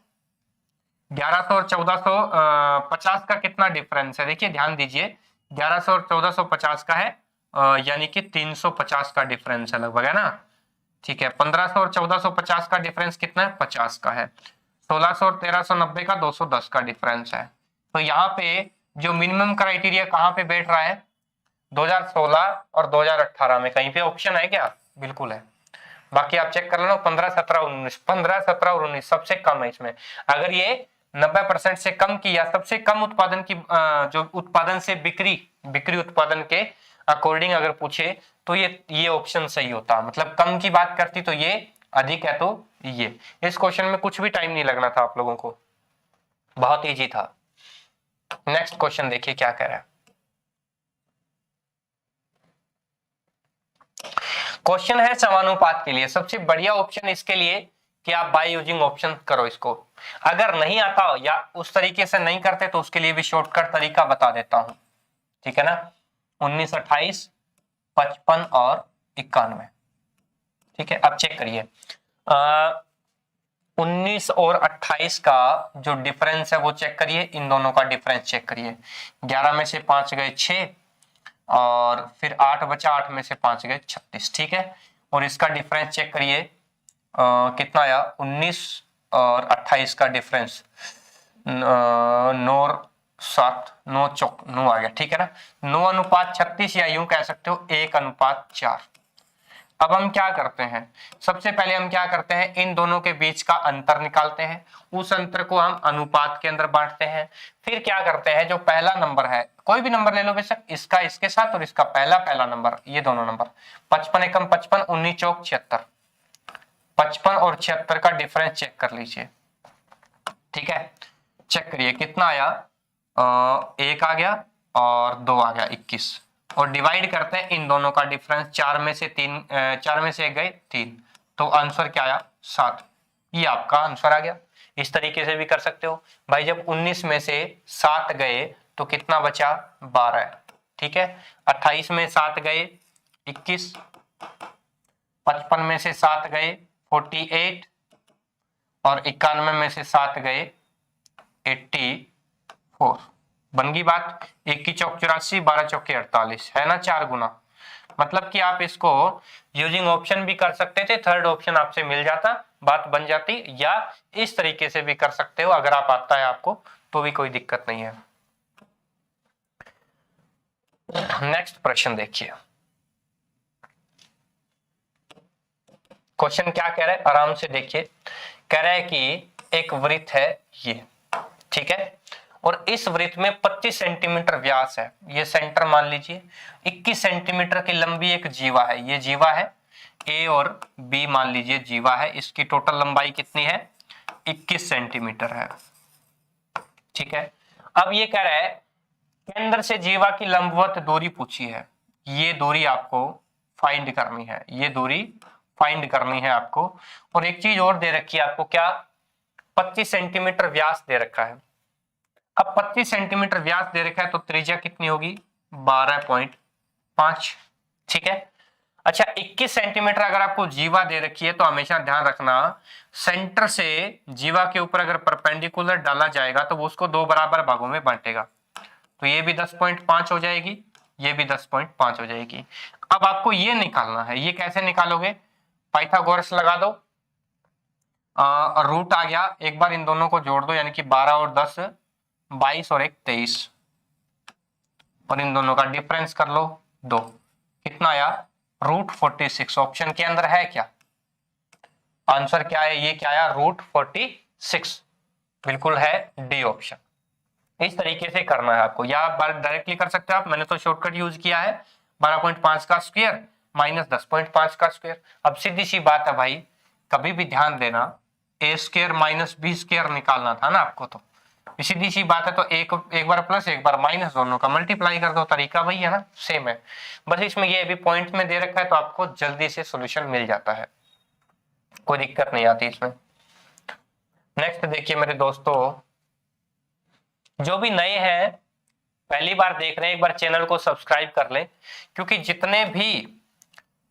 1100 और 1450 का कितना डिफरेंस है? देखिए ध्यान दीजिए, 1100 और 1450 का है, यानी कि 350 का डिफरेंस है लगभग, है ना। ठीक है, 1500 और 1450 का डिफरेंस कितना है? 50 का है। 1600 और 1390 का 210 का डिफरेंस है। तो यहाँ पे जो मिनिमम क्राइटेरिया कहाँ पे बैठ रहा है? 2016 और 2018 में। कहीं पे ऑप्शन है क्या? बिल्कुल है। बाकी आप चेक कर लेना, 15 17 19, 15 17 और 19 सबसे कम है इसमें। अगर ये 90% से कम की या सबसे कम उत्पादन की जो उत्पादन से बिक्री उत्पादन के अकॉर्डिंग अगर पूछे तो ये ऑप्शन सही होता। मतलब कम की बात करती तो ये, अधिक है तो ये। इस क्वेश्चन में कुछ भी टाइम नहीं लगना था आप लोगों को, बहुत इजी था। नेक्स्ट क्वेश्चन देखिए क्या कह रहा है। क्वेश्चन है समानुपात के लिए। सबसे बढ़िया ऑप्शन इसके लिए कि आप बाय यूजिंग ऑप्शन करो इसको। अगर नहीं आता या उस तरीके से नहीं करते तो उसके लिए भी शॉर्टकट तरीका बता देता हूं, ठीक है ना। 19 28 55 और 91, ठीक है। अब चेक करिए, 19 और 28 का जो डिफरेंस है वो चेक करिए, इन दोनों का डिफरेंस चेक करिए। 11 में से 5 गए 6 और फिर 8 बचा, 8 में से 5 गए 36, ठीक है। और इसका डिफरेंस चेक करिए, कितना आया? 19 और 28 का डिफरेंस 9 7 9 चौक 9 आ गया, ठीक है ना। 9 अनुपात 36 या यूं कह सकते हो 1 अनुपात 4। अब हम क्या करते हैं? सबसे पहले हम क्या करते हैं, इन दोनों के बीच का अंतर निकालते हैं, उस अंतर को हम अनुपात के अंदर बांटते हैं। फिर क्या करते हैं, जो पहला नंबर है, कोई भी नंबर ले लो बेशक, इसका इसके साथ और इसका पहला नंबर, ये दोनों नंबर 55 एकम 55, 19 चौक 76, 55 और 76 का डिफरेंस चेक कर लीजिए, ठीक है। चेक करिए कितना आया, 1 आ गया और 2 आ गया 21, और डिवाइड करते हैं इन दोनों का डिफरेंस, 4 में से 1 गए 3, तो आंसर क्या आया 7। ये आपका आंसर आ गया। इस तरीके से भी कर सकते हो भाई, जब 19 में से 7 गए तो कितना बचा 12, ठीक है। 28 में 7 गए 21, 55 में से 7 गए 48 और 91 में से 7 गए 84। बन गई बात। 1 की चौक 84, 12 चौके 48, है ना 4 गुना। मतलब कि आप इसको यूजिंग ऑप्शन भी कर सकते थे, थर्ड ऑप्शन आपसे मिल जाता, बात बन जाती, या इस तरीके से भी कर सकते हो अगर आप आता है आपको तो भी कोई दिक्कत नहीं है। नेक्स्ट प्रश्न देखिए, क्वेश्चन क्या कह रहा है आराम से देखिए। कह रहा है कि एक वृत्त है ये, ठीक है, और इस वृत्त में 25 सेंटीमीटर व्यास है, ये सेंटर मान लीजिए। 21 सेंटीमीटर की लंबी एक जीवा है, ये जीवा है, ए और बी मान लीजिए जीवा है, इसकी टोटल लंबाई कितनी है 21 सेंटीमीटर है, ठीक है। अब ये कह रहा है केंद्र से जीवा की लंबवत दूरी पूछी है, ये दूरी आपको फाइंड करनी है, ये दूरी फाइंड करनी है आपको। और एक चीज और दे रखी है आपको, क्या 25 सेंटीमीटर व्यास दे रखा है। अब 25 सेंटीमीटर व्यास दे रखा है तो त्रिज्या कितनी होगी 12.5, ठीक है। अच्छा 21 सेंटीमीटर अगर आपको जीवा दे रखी है तो हमेशा ध्यान रखना, सेंटर से जीवा के ऊपर अगर परपेंडिकुलर डाला जाएगा तो वो उसको 2 बराबर भागों में बांटेगा, तो ये भी 10.5 हो जाएगी, ये भी 10.5 हो जाएगी। अब आपको ये निकालना है, ये कैसे निकालोगे, पाइथागोरस लगा दो, रूट आ गया, एक बार इन दोनों को जोड़ दो, यानी कि 12 और 10 22 और 1 23, और इन दोनों का डिफरेंस कर लो 2, कितना आया √46। ऑप्शन के अंदर है क्या, आंसर क्या है, ये क्या आया √46, बिल्कुल है डी ऑप्शन। इस तरीके से करना है आपको, या आप डायरेक्टली कर सकते हो आप, मैंने तो शॉर्टकट यूज किया है 12.5 का स्क्वायर माइनस 10.5 का स्क्वायर। अब सीधी सी बात है भाई, कभी भी ध्यान देना ए स्क्वायर माइनस बी स्क्वायर निकालना था ना आपको, तो सीधी सी बात है, तो एक बार प्लस एक बार माइनस, दोनों का मल्टीप्लाई कर दो, तरीका वही है ना, सेम है। बस इसमें ये अभी पॉइंट में दे रखा है तो आपको जल्दी से सॉल्यूशन मिल जाता है, कोई दिक्कत नहीं आती इसमें। नेक्स्ट देखिए मेरे दोस्तों, जो भी नए हैं पहली बार देख रहे हैं, एक बार चैनल को सब्सक्राइब कर लें, क्योंकि जितने भी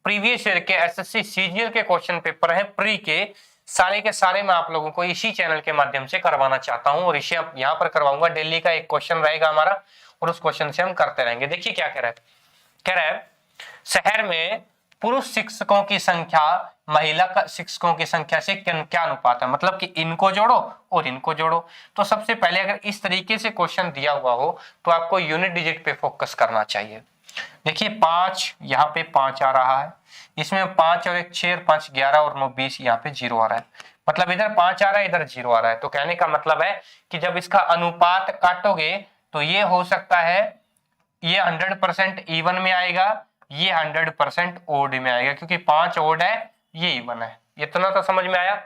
प्रीवियस ईयर के एसएससी सीजीएल के क्वेश्चन पेपर हैं प्री के सारे मैं आप लोगों को इसी चैनल के माध्यम से करवाना चाहता हूं, और इसे यहाँ पर करवाऊंगा। डेली का एक क्वेश्चन रहेगा हमारा और उस क्वेश्चन से हम करते रहेंगे। देखिए क्या कह रहा है, कह रहा है शहर में पुरुष शिक्षकों की संख्या महिला शिक्षकों की संख्या से क्या अनुपात है, मतलब कि इनको जोड़ो और इनको जोड़ो। तो सबसे पहले अगर इस तरीके से क्वेश्चन दिया हुआ हो तो आपको यूनिट डिजिट पे फोकस करना चाहिए। देखिए 5, यहाँ पे 5 आ रहा है, इसमें 5 और 1 6, 5 11 और 9 20, यहाँ पे 0 आ रहा है, मतलब इधर 5 आ रहा है इधर 0 आ रहा है। तो कहने का मतलब है कि जब इसका अनुपात काटोगे तो ये हो सकता है ये 100% इवन में आएगा, ये 100% ओड में आएगा, क्योंकि 5 ओड है ये इवन है। इतना तो समझ में आया।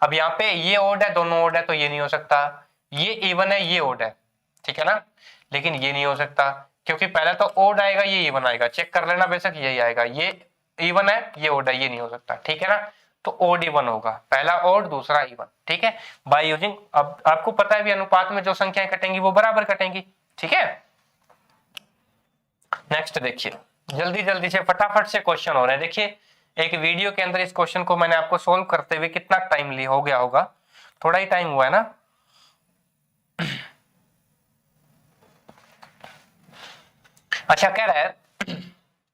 अब यहाँ पे ये ओड है दोनों ओड है तो ये नहीं हो सकता, ये इवन है ये ओड है, ठीक है ना, लेकिन ये नहीं हो सकता क्योंकि पहले तो ओड आएगा ये इवन आएगा, चेक कर लेना बेशक यही आएगा, ये इवन है ये ओड है, ये नहीं हो सकता, ठीक है ना। तो ओड इवन होगा, पहला ओड दूसरा इवन, ठीक है, बाय यूजिंग। अब आपको पता है भी अनुपात में जो संख्याएं कटेंगी वो बराबर कटेंगी, ठीक है। नेक्स्ट देखिए, जल्दी जल्दी से फटाफट से क्वेश्चन हो रहे हैं। देखिए एक वीडियो के अंदर इस क्वेश्चन को मैंने आपको सोल्व करते हुए कितना टाइम हो गया होगा, थोड़ा ही टाइम हुआ है ना। अच्छा कह रहा है,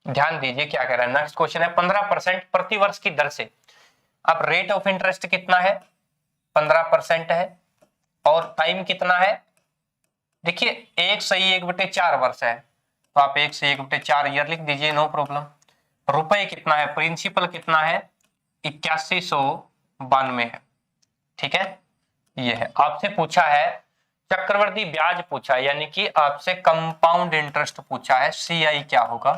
ध्यान दीजिए क्या कह रहा है, नेक्स्ट क्वेश्चन है 15% प्रति वर्ष की दर से। अब रेट ऑफ इंटरेस्ट कितना है 15% है, और टाइम कितना है, देखिए 1 सही 1/4 वर्ष है, तो आप 1 से 1/4 ईयर लिख दीजिए, नो प्रॉब्लम। रुपए कितना है, प्रिंसिपल कितना है 8192 है, ठीक है। ये है, आपसे पूछा है चक्रवर्ती ब्याज पूछा है, यानी कि आपसे कंपाउंड इंटरेस्ट पूछा है, CI क्या होगा।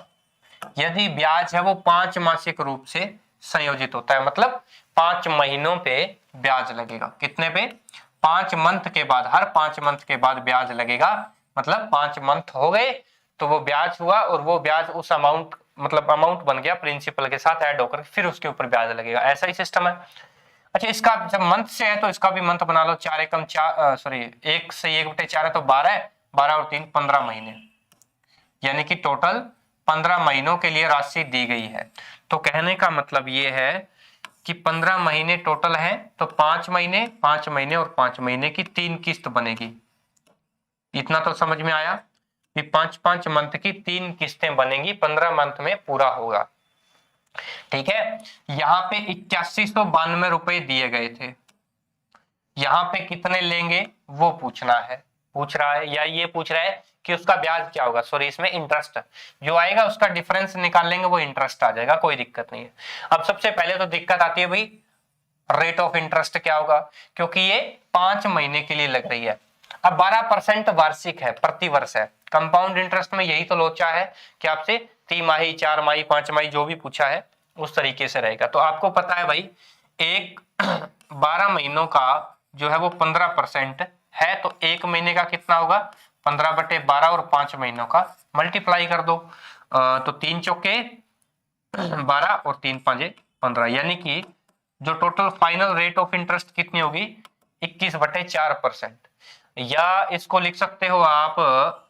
यदि ब्याज है वो 5 मासिक रूप से संयोजित होता है, मतलब 5 महीनों पे ब्याज लगेगा, कितने पे 5 मंथ के बाद, हर 5 मंथ के बाद ब्याज लगेगा, मतलब 5 मंथ हो गए तो वो ब्याज हुआ और वो ब्याज उस अमाउंट मतलब अमाउंट बन गया प्रिंसिपल के साथ ऐड होकर, फिर उसके ऊपर ब्याज लगेगा। ऐसा ही सिस्टम है। अच्छा, इसका जब मंथ से है तो इसका भी मंथ बना लो। 4 एकम 4 सॉरी 1 से 1/4 है तो 12 है, 12 और 3 15 महीने, यानी कि टोटल 15 महीनों के लिए राशि दी गई है। तो कहने का मतलब ये है कि 15 महीने टोटल है, तो 5 महीने 5 महीने और 5 महीने की 3 किस्त बनेगी। इतना तो समझ में आया कि 5-5 मंथ की 3 किस्तें बनेंगी, 15 मंथ में पूरा होगा। ठीक है, यहां पे 8192 रुपए दिए गए थे, यहां पे कितने लेंगे वो पूछना है, पूछ रहा है, या ये पूछ रहा है कि उसका ब्याज क्या होगा, सॉरी इसमें इंटरेस्ट जो आएगा उसका डिफरेंस निकाल लेंगे, वो इंटरेस्ट आ जाएगा, कोई दिक्कत नहीं है। अब सबसे पहले तो दिक्कत आती है भाई रेट ऑफ इंटरेस्ट क्या होगा, क्योंकि ये 5 महीने के लिए लग रही है। अब 12% वार्षिक है, प्रति वर्ष है। कंपाउंड इंटरेस्ट में यही तो लोचा है कि आपसे 3 माही 4 माही 5 माही जो भी पूछा है उस तरीके से रहेगा। तो आपको पता है भाई एक 12 महीनों का जो है वो 15% है, तो एक महीने का कितना होगा 15/12 और 5 महीनों का मल्टीप्लाई कर दो, तो 3 चौके 12 और 3 5 15, यानी कि जो total final rate of interest कितनी होगी 21/4%, या इसको लिख सकते हो आप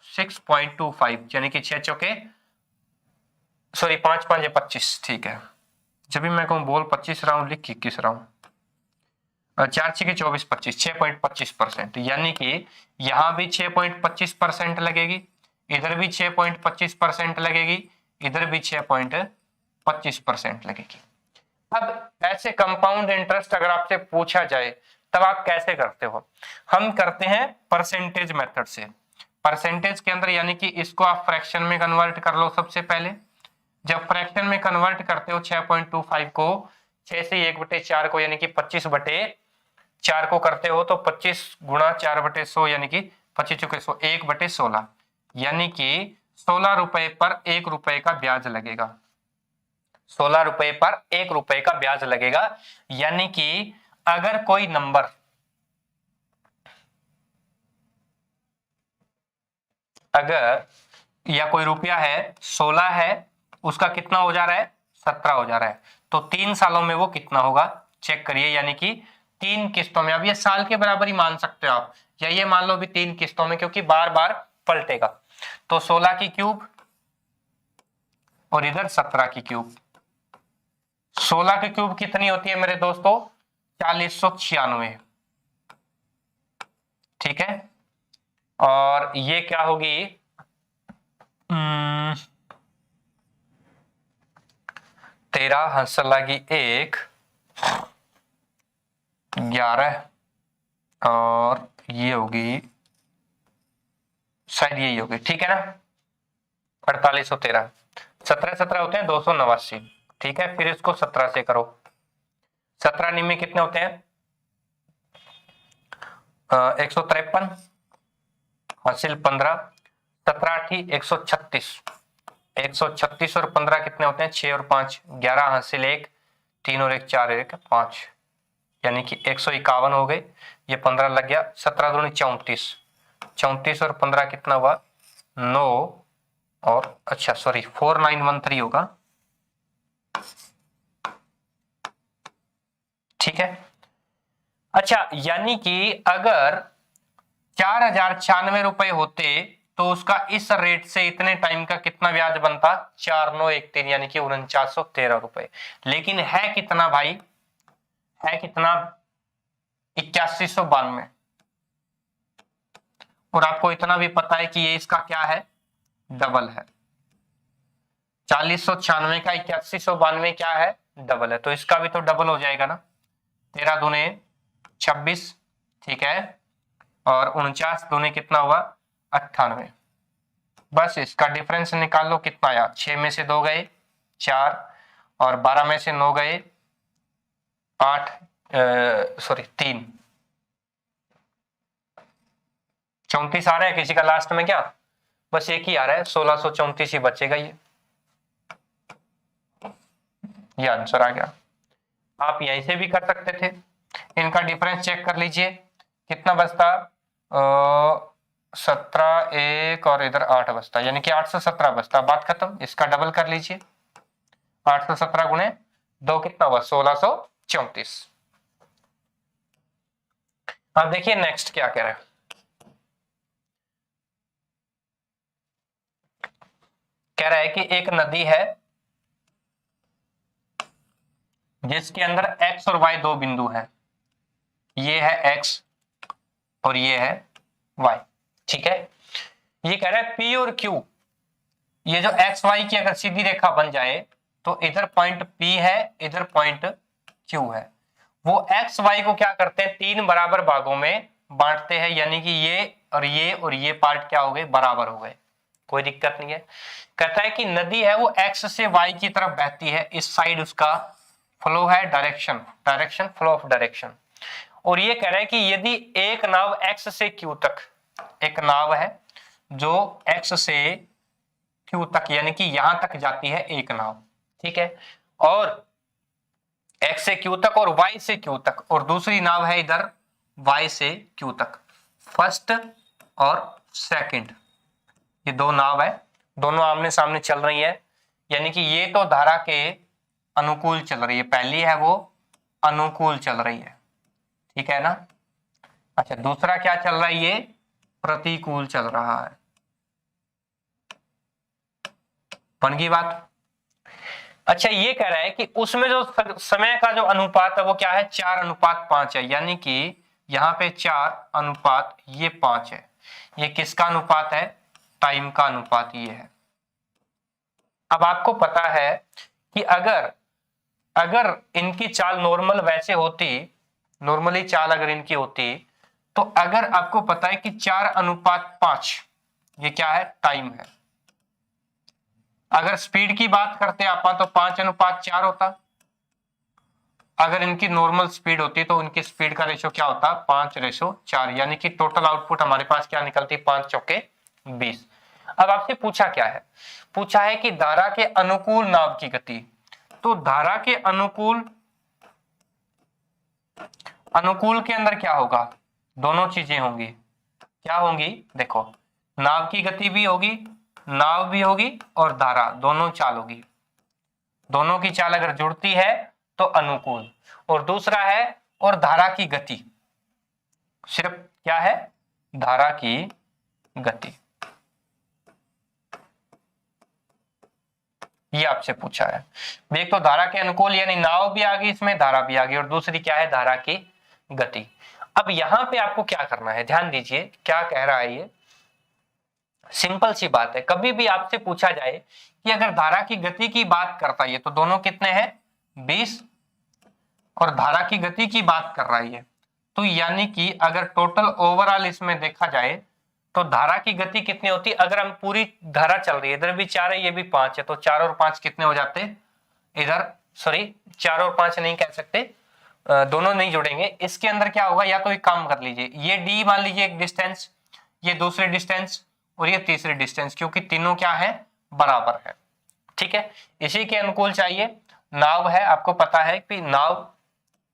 6.25, यानी कि 6 चौके सॉरी 5 5 25, ठीक है। जब भी मैं कहूँ बोल 25 रहा हूँ लिख 21 रहा हूँ, 4 6 24 25, 6.25%, यानी कि यहां भी 6.25% लगेगी, इधर भी 6.25% लगेगी, इधर भी 6.25% लगेगी। अब ऐसे कंपाउंड इंटरेस्ट अगर आपसे पूछा जाए तब आप कैसे करते हो, हम करते हैं परसेंटेज मेथड से। परसेंटेज के अंदर यानी कि इसको आप फ्रैक्शन में कन्वर्ट कर लो सबसे पहले। जब फ्रैक्शन में कन्वर्ट करते हो 6.25 को 6 से 1/4 को यानी कि 25/4 को करते हो, तो 25 गुणा 4/100 यानी कि 25 चुके 100, 1/16, यानी कि 16 रुपए पर 1 रुपए का ब्याज लगेगा। 16 रुपए पर 1 रुपए का ब्याज लगेगा, यानी कि अगर कोई नंबर अगर या कोई रुपया है 16 है, उसका कितना हो जा रहा है 17 हो जा रहा है, तो 3 सालों में वो कितना होगा चेक करिए, यानी कि 3 किस्तों में। अब ये साल के बराबर ही मान सकते हो आप, या ये मान लो भी 3 किस्तों में, क्योंकि बार बार पलटेगा। तो 16 की क्यूब और इधर 17 की क्यूब। 16 की क्यूब कितनी होती है मेरे दोस्तों 4096, ठीक है। और ये क्या होगी 13 हंस लगी 1 11, और ये होगी शायद यही होगी, ठीक है ना 4813, 17 17 होते हैं 289, ठीक है। फिर इसको 17 से करो, 17 निम्न कितने होते हैं 153 हासिल 15, 17 8 136, 136 और 15 कितने होते हैं 6 और 5 11 हासिल 1, 3 और 1 4 1 5, यानी कि 151 हो गए। ये 15 लग गया, 17 दूनी 34, 34 और 15 कितना हुआ 9 और अच्छा सॉरी 4913 होगा, ठीक है। अच्छा, यानी कि अगर 4096 रुपए होते तो उसका इस रेट से इतने टाइम का कितना ब्याज बनता 4913, यानी कि 4913 रुपए। लेकिन है कितना भाई, है कितना 8192, और आपको इतना भी पता है कि ये इसका क्या है डबल है। 4096 का 8192 क्या है डबल है, तो इसका भी तो डबल हो जाएगा ना, 13 दूने 26, ठीक है, और 49 दूने कितना हुआ 98। बस इसका डिफरेंस निकाल लो कितना आया, 6 में से 2 गए 4, और 12 में से 9 गए 8 सॉरी 3, 34 आ रहा है किसी का लास्ट में क्या, बस एक ही आ रहा है 1634 ही बचेगा, ये आंसर आ गया। आप यहीं से भी कर सकते थे, इनका डिफरेंस चेक कर लीजिए कितना बचता 17 एक और इधर 8 बचता, यानी कि 817 बचता। बात खत्म। इसका डबल कर लीजिए, 817 गुणे 2 कितना हुआ, 1634। अब देखिए नेक्स्ट क्या कह रहा है। कह रहा है कि एक नदी है जिसके अंदर x और y दो बिंदु हैं। ये है x और ये है y। ठीक है। ये कह रहा है P और Q, ये जो x y की अगर सीधी रेखा बन जाए तो इधर पॉइंट P है, इधर पॉइंट Q है। वो x y को क्या करते हैं, 3 बराबर भागों में बांटते हैं, यानी कि ये पार्ट क्या हो गए, बराबर हो गए। कोई दिक्कत नहीं है। कहता है कि नदी है वो x से y की तरफ बहती है, इस साइड उसका फ्लो है, डायरेक्शन फ्लो ऑफ डायरेक्शन। और ये कह रहा है कि यदि एक नाव x से q तक, एक नाव है जो x से q तक यानी कि यहां तक जाती है एक नाव, ठीक है, और x से q तक और y से q तक, और दूसरी नाव है इधर y से q तक, फर्स्ट और सेकंड, ये दो नाव है, दोनों आमने सामने चल रही है, यानी कि ये तो धारा के अनुकूल चल रही है, पहली है वो अनुकूल चल रही है, ठीक है ना। अच्छा, दूसरा क्या चल रहा है, ये प्रतिकूल चल रहा है। बन गई बात। अच्छा, ये कह रहा है कि उसमें जो समय का जो अनुपात है वो क्या है, 4:5 है, यानी कि यहाँ पे 4 ये 5 है। ये किसका अनुपात है, टाइम का अनुपात ये है। अब आपको पता है कि अगर इनकी चाल नॉर्मल वैसे होती, नॉर्मली चाल अगर इनकी होती, तो अगर आपको पता है कि 4:5 ये क्या है, टाइम है। अगर स्पीड की बात करते आप तो 5:4 होता। अगर इनकी नॉर्मल स्पीड होती तो इनकी स्पीड का रेशो क्या होता, 5:4, यानी कि टोटल आउटपुट हमारे पास क्या निकलती, 5 चौके 20। अब आपसे पूछा क्या है, पूछा है कि धारा के अनुकूल नाव की गति। तो धारा के अनुकूल के अंदर क्या होगा, दोनों चीजें होंगी। क्या होंगी, देखो, नाव की गति भी होगी, नाव भी होगी, और धारा, दोनों चाल होगी। दोनों की चाल अगर जुड़ती है तो अनुकूल, और दूसरा है और धारा की गति, सिर्फ क्या है, धारा की गति। ये आपसे पूछा है। एक तो धारा के अनुकूल यानी नाव भी आ गई इसमें, धारा भी आ गई, और दूसरी क्या है, धारा की गति। अब यहां पे आपको क्या करना है, ध्यान दीजिए क्या कह रहा है ये। सिंपल सी बात है, कभी भी आपसे पूछा जाए कि अगर धारा की गति की बात करता है तो दोनों कितने हैं, 20, और धारा की गति की बात कर रहा है, तो यानी कि अगर टोटल ओवरऑल इसमें देखा जाए तो धारा की गति कितनी होती, अगर हम पूरी धारा चल रही है, इधर भी 4 है ये भी 5 है, तो 4 और 5 कितने हो जाते, इधर सॉरी 4 और 5 नहीं कह सकते, दोनों नहीं जुड़ेंगे। इसके अंदर क्या होगा, या तो एक काम कर लीजिए, ये डी मान लीजिए एक डिस्टेंस, ये दूसरी डिस्टेंस, और ये तीसरी डिस्टेंस, क्योंकि तीनों क्या है, बराबर है, ठीक है। इसी के अनुकूल चाहिए, नाव है, आपको पता है कि नाव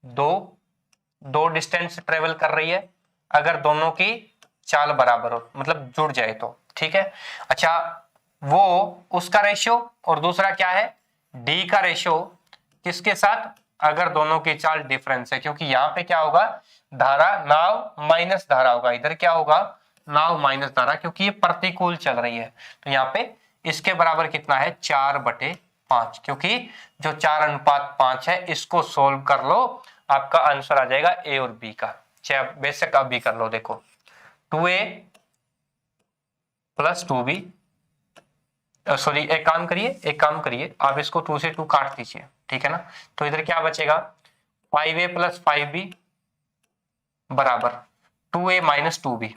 दो डिस्टेंस ट्रेवल कर रही है, अगर दोनों की चाल बराबर हो, मतलब जुड़ जाए तो, ठीक है। अच्छा, वो उसका रेशियो, और दूसरा क्या है, डी का रेशियो, किसके साथ, अगर दोनों की चाल डिफरेंस है, क्योंकि यहाँ पे क्या होगा, धारा नाव माइनस धारा होगा, इधर क्या होगा, नाव माइनस धारा, क्योंकि ये प्रतिकूल चल रही है, तो यहाँ पे इसके बराबर कितना है, 4/5, क्योंकि जो 4:5 है, इसको सोल्व कर लो, आपका आंसर आ जाएगा ए और बी का, चाहे बेशक आप भी कर लो। देखो 2a + 2b, सॉरी एक काम करिए आप इसको 2 से 2 काट दीजिए, ठीक है ना, तो इधर क्या बचेगा, 5a + 5b बराबर 2a - 2b,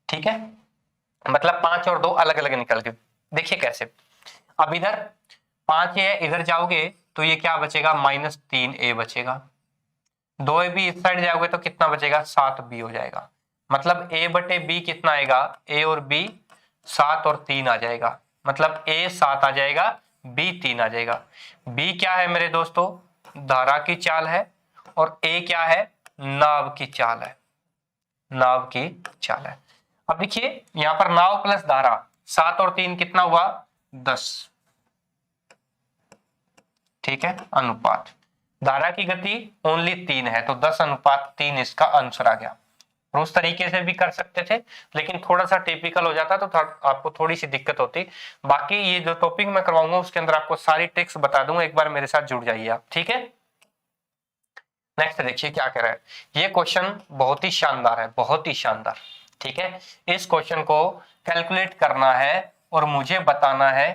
ठीक है, मतलब 5 और 2 अलग अलग निकल गए। देखिए कैसे, अब इधर 5 है, इधर जाओगे तो ये क्या बचेगा, -3a बचेगा, 2ab इस साइड जाओगे तो कितना बचेगा, 7b हो जाएगा, मतलब a/b कितना आएगा, a और b 7 और 3 आ जाएगा, मतलब a 7 आ जाएगा, b 3 आ जाएगा। b क्या है मेरे दोस्तों, धारा की चाल है, और a क्या है, नाव की चाल है, नाव की चाल है। अब देखिए यहां पर नाव प्लस धारा, 7 और 3 कितना हुआ 10, ठीक है, अनुपात। धारा की गति ओनली 3 है तो 10:3 इसका आंसर आ गया। और उस तरीके से भी कर सकते थे, लेकिन थोड़ा सा टिपिकल हो जाता तो आपको थोड़ी सी दिक्कत होती। बाकी ये जो टॉपिक मैं करवाऊंगा उसके अंदर आपको सारी ट्रिक्स बता दूंगा, एक बार मेरे साथ जुड़ जाइए आप, ठीक है। नेक्स्ट देखिए क्या कह रहा है, ये क्वेश्चन बहुत ही शानदार है, बहुत ही शानदार, ठीक है। इस क्वेश्चन को कैलकुलेट करना है और मुझे बताना है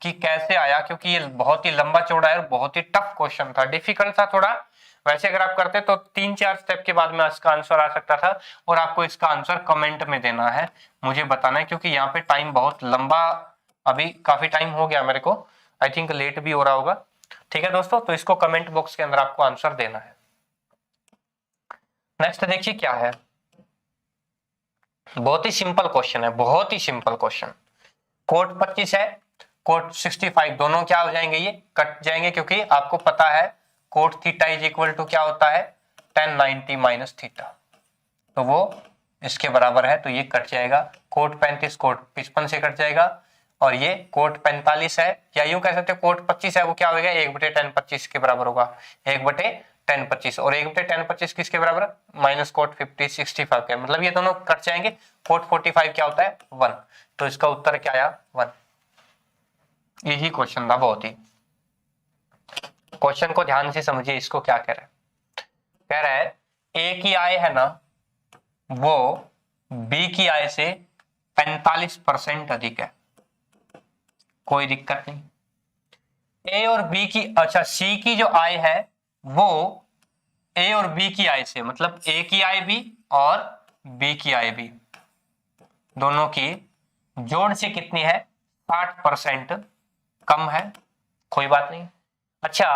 कि कैसे आया, क्योंकि ये बहुत ही लंबा चौड़ा है और बहुत ही टफ क्वेश्चन था, डिफिकल्ट था थोड़ा। वैसे अगर आप करते तो 3-4 स्टेप के बाद में इसका आंसर आ सकता था, और आपको इसका आंसर कमेंट में देना है, मुझे बताना है, क्योंकि यहाँ पे टाइम बहुत लंबा, अभी काफी टाइम हो गया मेरे को, आई थिंक लेट भी हो रहा होगा, ठीक है दोस्तों। तो इसको कमेंट बॉक्स के अंदर आपको आंसर देना है। नेक्स्ट देखिए क्या है, बहुत ही सिंपल क्वेश्चन है, बहुत ही सिंपल क्वेश्चन। कोट 25 है, कोट 65 दोनों क्या हो जाएंगे, ये कट जाएंगे, क्योंकि आपको पता है cot theta is equal to क्या होता है tan 90 माइनस थीटा, तो वो इसके बराबर है, तो ये कट जाएगा। कोट 35 कोट 55 से कट जाएगा, और ये कोट 45 है, या यूं कह सकते हो कोट 25 है, वो क्या होगा 1/tan 25 के बराबर होगा, 1/tan 25, और 1/tan 25 किसके बराबर माइनस कोट 65 के, मतलब ये दोनों कट जाएंगे। कोट 45 क्या होता है 1, तो इसका उत्तर क्या आया 1। यही क्वेश्चन था, बहुत ही। क्वेश्चन को ध्यान से समझिए, इसको क्या कह रहा है, कह रहा है ए की आय है ना वो बी की आय से 45% अधिक है, कोई दिक्कत नहीं। ए और बी की, अच्छा सी की जो आय है वो ए और बी की आय से, मतलब ए की आय भी और बी की आय भी, दोनों की जोड़ से कितनी है 60% कम है, कोई बात नहीं। अच्छा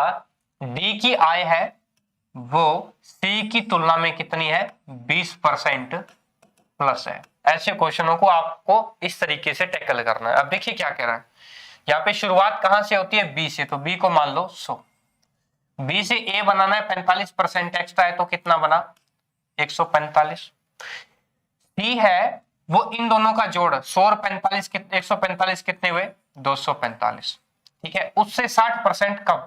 डी की आय है वो सी की तुलना में कितनी है 20% प्लस है। ऐसे क्वेश्चनों को आपको इस तरीके से टैकल करना है। अब देखिए क्या कह रहा है, यहाँ पे शुरुआत कहां से होती है बी से, तो बी को मान लो 100, बी से ए बनाना है 45% एक्स्ट्रा है, तो कितना बना 145। सी है वो इन दोनों का जोड़ 100 और 45 कितने 145 कितने हुए 245, ठीक है। उससे 60% कम,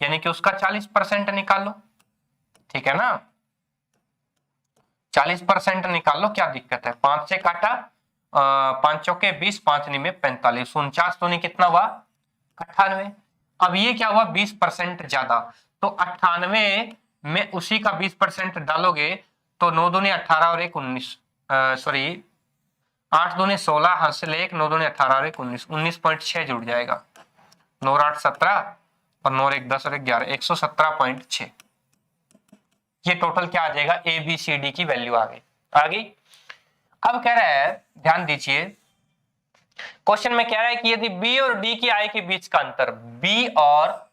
यानी कि उसका 40% निकाल लो, ठीक है ना, 40% निकाल लो, क्या दिक्कत है। 5 से काटा 5 चौके 20, 5 में 45, 49 तो नहीं कितना हुआ 98। अब ये क्या हुआ 20% ज्यादा, तो 98 में उसी का 20% डालोगे तो 9 दूनी 18 और 1 19, सॉरी 8 दूनी 16 हासिल 1, 9 दूनी 18 और 1 19, 19.6 जुड़ जाएगा, 9 और 8 17 और 9 और 1 10 और 1 11, 117.6। ये टोटल क्या आ जाएगा ए बी सी डी की वैल्यू आ गई। अब कह रहा है ध्यान दीजिए, क्वेश्चन में कह रहा है कि यदि बी और डी की आय के बीच का अंतर, बी और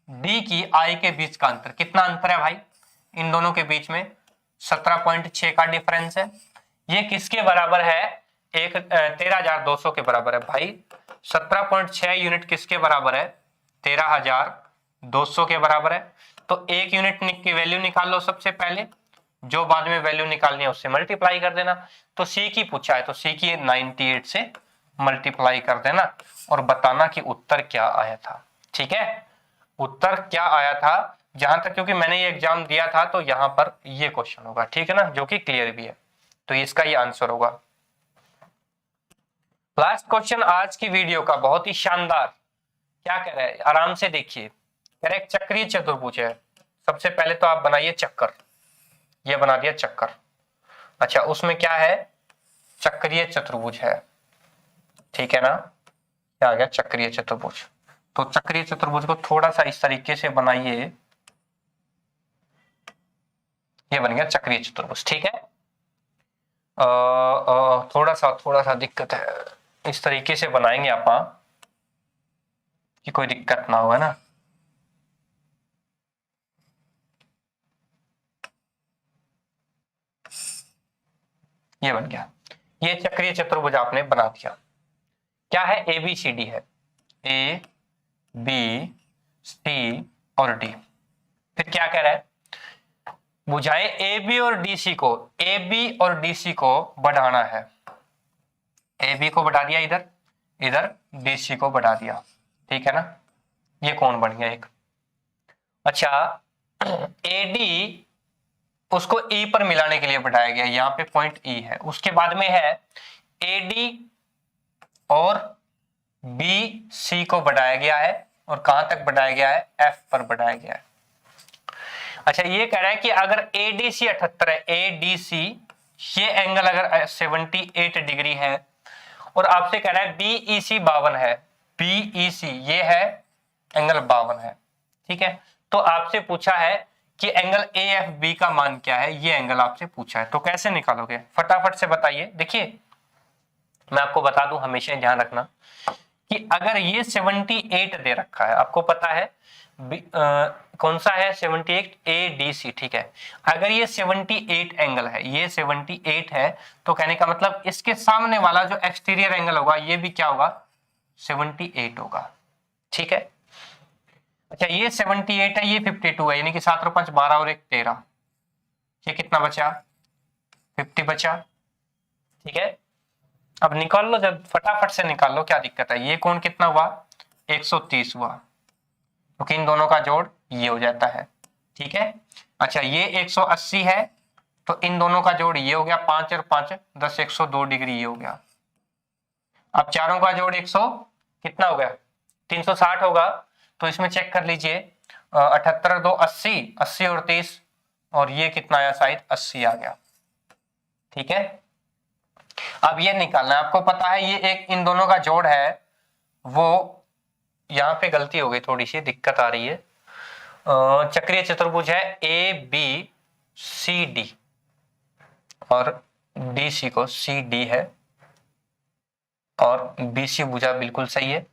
डी की आय के बीच का अंतर, कितना अंतर है भाई इन दोनों के बीच में 17.6 का डिफरेंस है, ये किसके बराबर है 13,200 के बराबर है। भाई 17.6 यूनिट किसके बराबर है 13,200 के बराबर है, तो एक यूनिट की वैल्यू निकाल लो सबसे पहले, जो बाद में वैल्यू निकालनी है उससे मल्टीप्लाई कर देना। तो सी की पूछा है तो सी की 98 से मल्टीप्लाई कर देना और बताना कि उत्तर क्या आया था, ठीक है। उत्तर क्या आया था जहां तक, क्योंकि मैंने ये एग्जाम दिया था तो यहां पर ये क्वेश्चन होगा, ठीक है ना, जो कि क्लियर भी है, तो इसका ये आंसर होगा। लास्ट क्वेश्चन आज की वीडियो का, बहुत ही शानदार, क्या कह रहा है आराम से देखिए, कह रहा है चक्रीय चतुर्भुज है। सबसे पहले तो आप बनाइए चक्कर, ये बना दिया चक्कर। अच्छा उसमें क्या है चक्रीय चतुर्भुज है, ठीक है ना, क्या आ गया चक्रीय चतुर्भुज। तो चक्रीय चतुर्भुज को थोड़ा सा इस तरीके से बनाइए, ये बन गया चक्रीय चतुर्भुज, ठीक है। थोड़ा सा दिक्कत है, इस तरीके से बनाएंगे आप कि कोई दिक्कत ना हो, है ना। ये बन गया, ये चक्रीय चतुर्भुज आपने बना दिया। क्या है ए बी सी डी है, ए बी सी और डी। फिर क्या कह रहा है भुजाएं ए बी और डी सी को बढ़ाना है। ए बी को बढ़ा दिया, इधर इधर डी सी को बढ़ा दिया, ठीक है ना। ये कोण बन गया एक। अच्छा ए डी उसको ई पर मिलाने के लिए बढ़ाया गया, यहाँ पे पॉइंट ई है। उसके बाद में है ए डी और बी सी को बढ़ाया गया है, और कहां तक बढ़ाया गया है, एफ पर बढ़ाया गया है। अच्छा ये कह रहा है कि अगर ADC 78 है, ADC ये एंगल अगर 78 डिग्री है, और आपसे कह रहा है BEC 52 है, BEC ये है एंगल 52 है, ठीक है। तो आपसे पूछा है कि एंगल AFB का मान क्या है, ये एंगल आपसे पूछा है। तो कैसे निकालोगे, फटाफट से बताइए। देखिए मैं आपको बता दूं, हमेशा ध्यान रखना कि अगर ये 78 दे रखा है, आपको पता है कौन सा है 78, ADC, ठीक है। अगर ये 78 एंगल है, ये 78 है, तो कहने का मतलब इसके सामने वाला जो एक्सटीरियर एंगल होगा ये भी क्या होगा, 78 होगा, ठीक है। अच्छा ये 78 है, ये 52 है, यानी कि 7 और 5 12 और 1 13, ये कितना बचा, 50 बचा, ठीक है। अब निकाल लो, जब फटाफट से निकाल लो, क्या दिक्कत है। ये कोण कितना हुआ, 130 हुआ, क्योंकि इन दोनों का जोड़ ये हो जाता है, ठीक है। अच्छा ये 180 है, तो इन दोनों का जोड़ ये हो गया, 5 और 5 10, 102 डिग्री ये हो गया। अब चारों का जोड़ 100 कितना हो गया, 360 होगा। तो इसमें चेक कर लीजिए, 78 2 80, 80 और 30, और ये कितना आया, शायद 80 आ गया, ठीक है। अब ये निकालना है, आपको पता है ये एक इन दोनों का जोड़ है, वो यहाँ पे गलती हो गई, थोड़ी सी दिक्कत आ रही है। चक्रीय चतुर्भुज है ABCD और DC को CD है, और BC भुजा बिल्कुल सही है।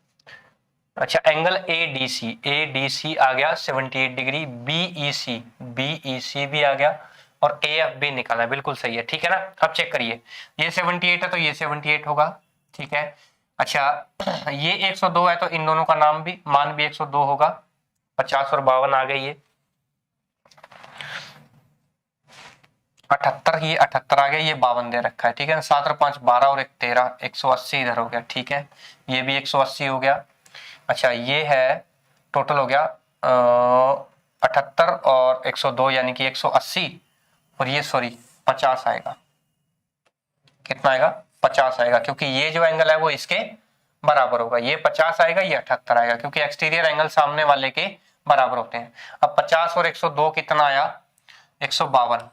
अच्छा एंगल ADC आ गया 78 डिग्री, BEC भी आ गया, और AFB निकालना बिल्कुल सही है, ठीक है ना। अब चेक करिए, ये 78 है तो ये 78 होगा, ठीक है। अच्छा ये 102 है, तो इन दोनों का मान भी 102 होगा, 50 और 52 आ गई, ये 78, ये 78 आ गया, ये 52 दे रखा है, ठीक है ना। 7 और 5 12 और 1 13, 180 इधर हो गया, ठीक है। ये भी 180 हो गया। अच्छा ये है टोटल हो गया 78 और 102 यानी कि 180, और ये 50 आएगा। कितना आएगा, 50 आएगा, क्योंकि ये जो एंगल है वो इसके बराबर होगा। ये 50 आएगा, ये 78 आएगा, क्योंकि एक्सटीरियर एंगल सामने वाले के बराबर होते हैं। अब 50 और 102 कितना आया, 152,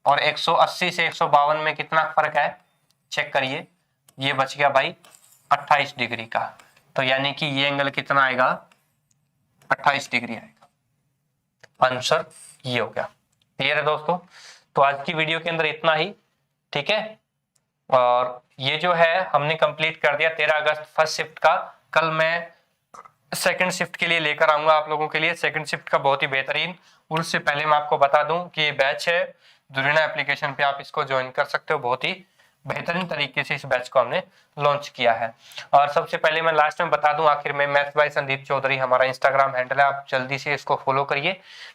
और 180 से 152 में कितना फर्क है, चेक करिए, ये बच गया भाई 28 डिग्री का। तो यानी कि ये एंगल कितना आएगा, 28 डिग्री आएगा। आंसर ये हो गया। क्लियर है दोस्तों। तो आज की वीडियो के अंदर इतना ही, ठीक है। और ये जो है हमने कंप्लीट कर दिया 13 अगस्त फर्स्ट शिफ्ट का। कल मैं सेकंड शिफ्ट के लिए लेकर आऊंगा आप लोगों के लिए, सेकंड शिफ्ट का बहुत ही बेहतरीन। और उससे पहले मैं आपको बता दूं कि ये बैच है दुरीना एप्लीकेशन पे, आप इसको ज्वाइन कर सकते हो। बहुत ही बेहतरीन तरीके से इस बैच को हमने लॉन्च किया है। और सबसे पहले मैं लास्ट में बता दूं आखिर में, मैथ्स बाय संदीप चौधरी हमारा इंस्टाग्राम हैंडल है, आप जल्दी से इसको फॉलो करिए,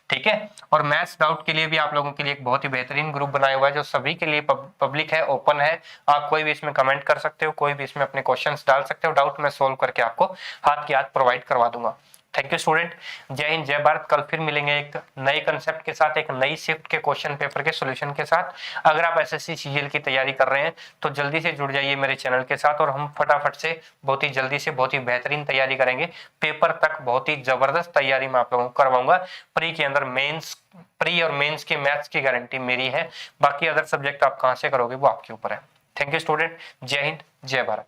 ठीक है। और मैथ्स डाउट के लिए भी आप लोगों के लिए एक बहुत ही बेहतरीन ग्रुप बनाया हुआ है, जो सभी के लिए पब्लिक है, ओपन है। आप कोई भी इसमें कमेंट कर सकते हो, कोई भी इसमें अपने क्वेश्चंस डाल सकते हो, डाउट मैं सोल्व करके आपको हाथ की हाथ प्रोवाइड करवा दूंगा। थैंक यू स्टूडेंट, जय हिंद जय भारत। कल फिर मिलेंगे एक नए कंसेप्ट के साथ, एक नई शिफ्ट के क्वेश्चन पेपर के सॉल्यूशन के साथ। अगर आप एसएससी सीजीएल की तैयारी कर रहे हैं तो जल्दी से जुड़ जाइए मेरे चैनल के साथ, और हम फटाफट से बहुत ही जल्दी से बहुत ही बेहतरीन तैयारी करेंगे। पेपर तक बहुत ही जबरदस्त तैयारी मैं आप लोगों को करवाऊंगा। प्री के अंदर मेंस, प्री और मेंस के मैथ्स की गारंटी मेरी है, बाकी अदर सब्जेक्ट आप कहां से करोगे वो आपके ऊपर है। थैंक यू स्टूडेंट, जय हिंद जय भारत।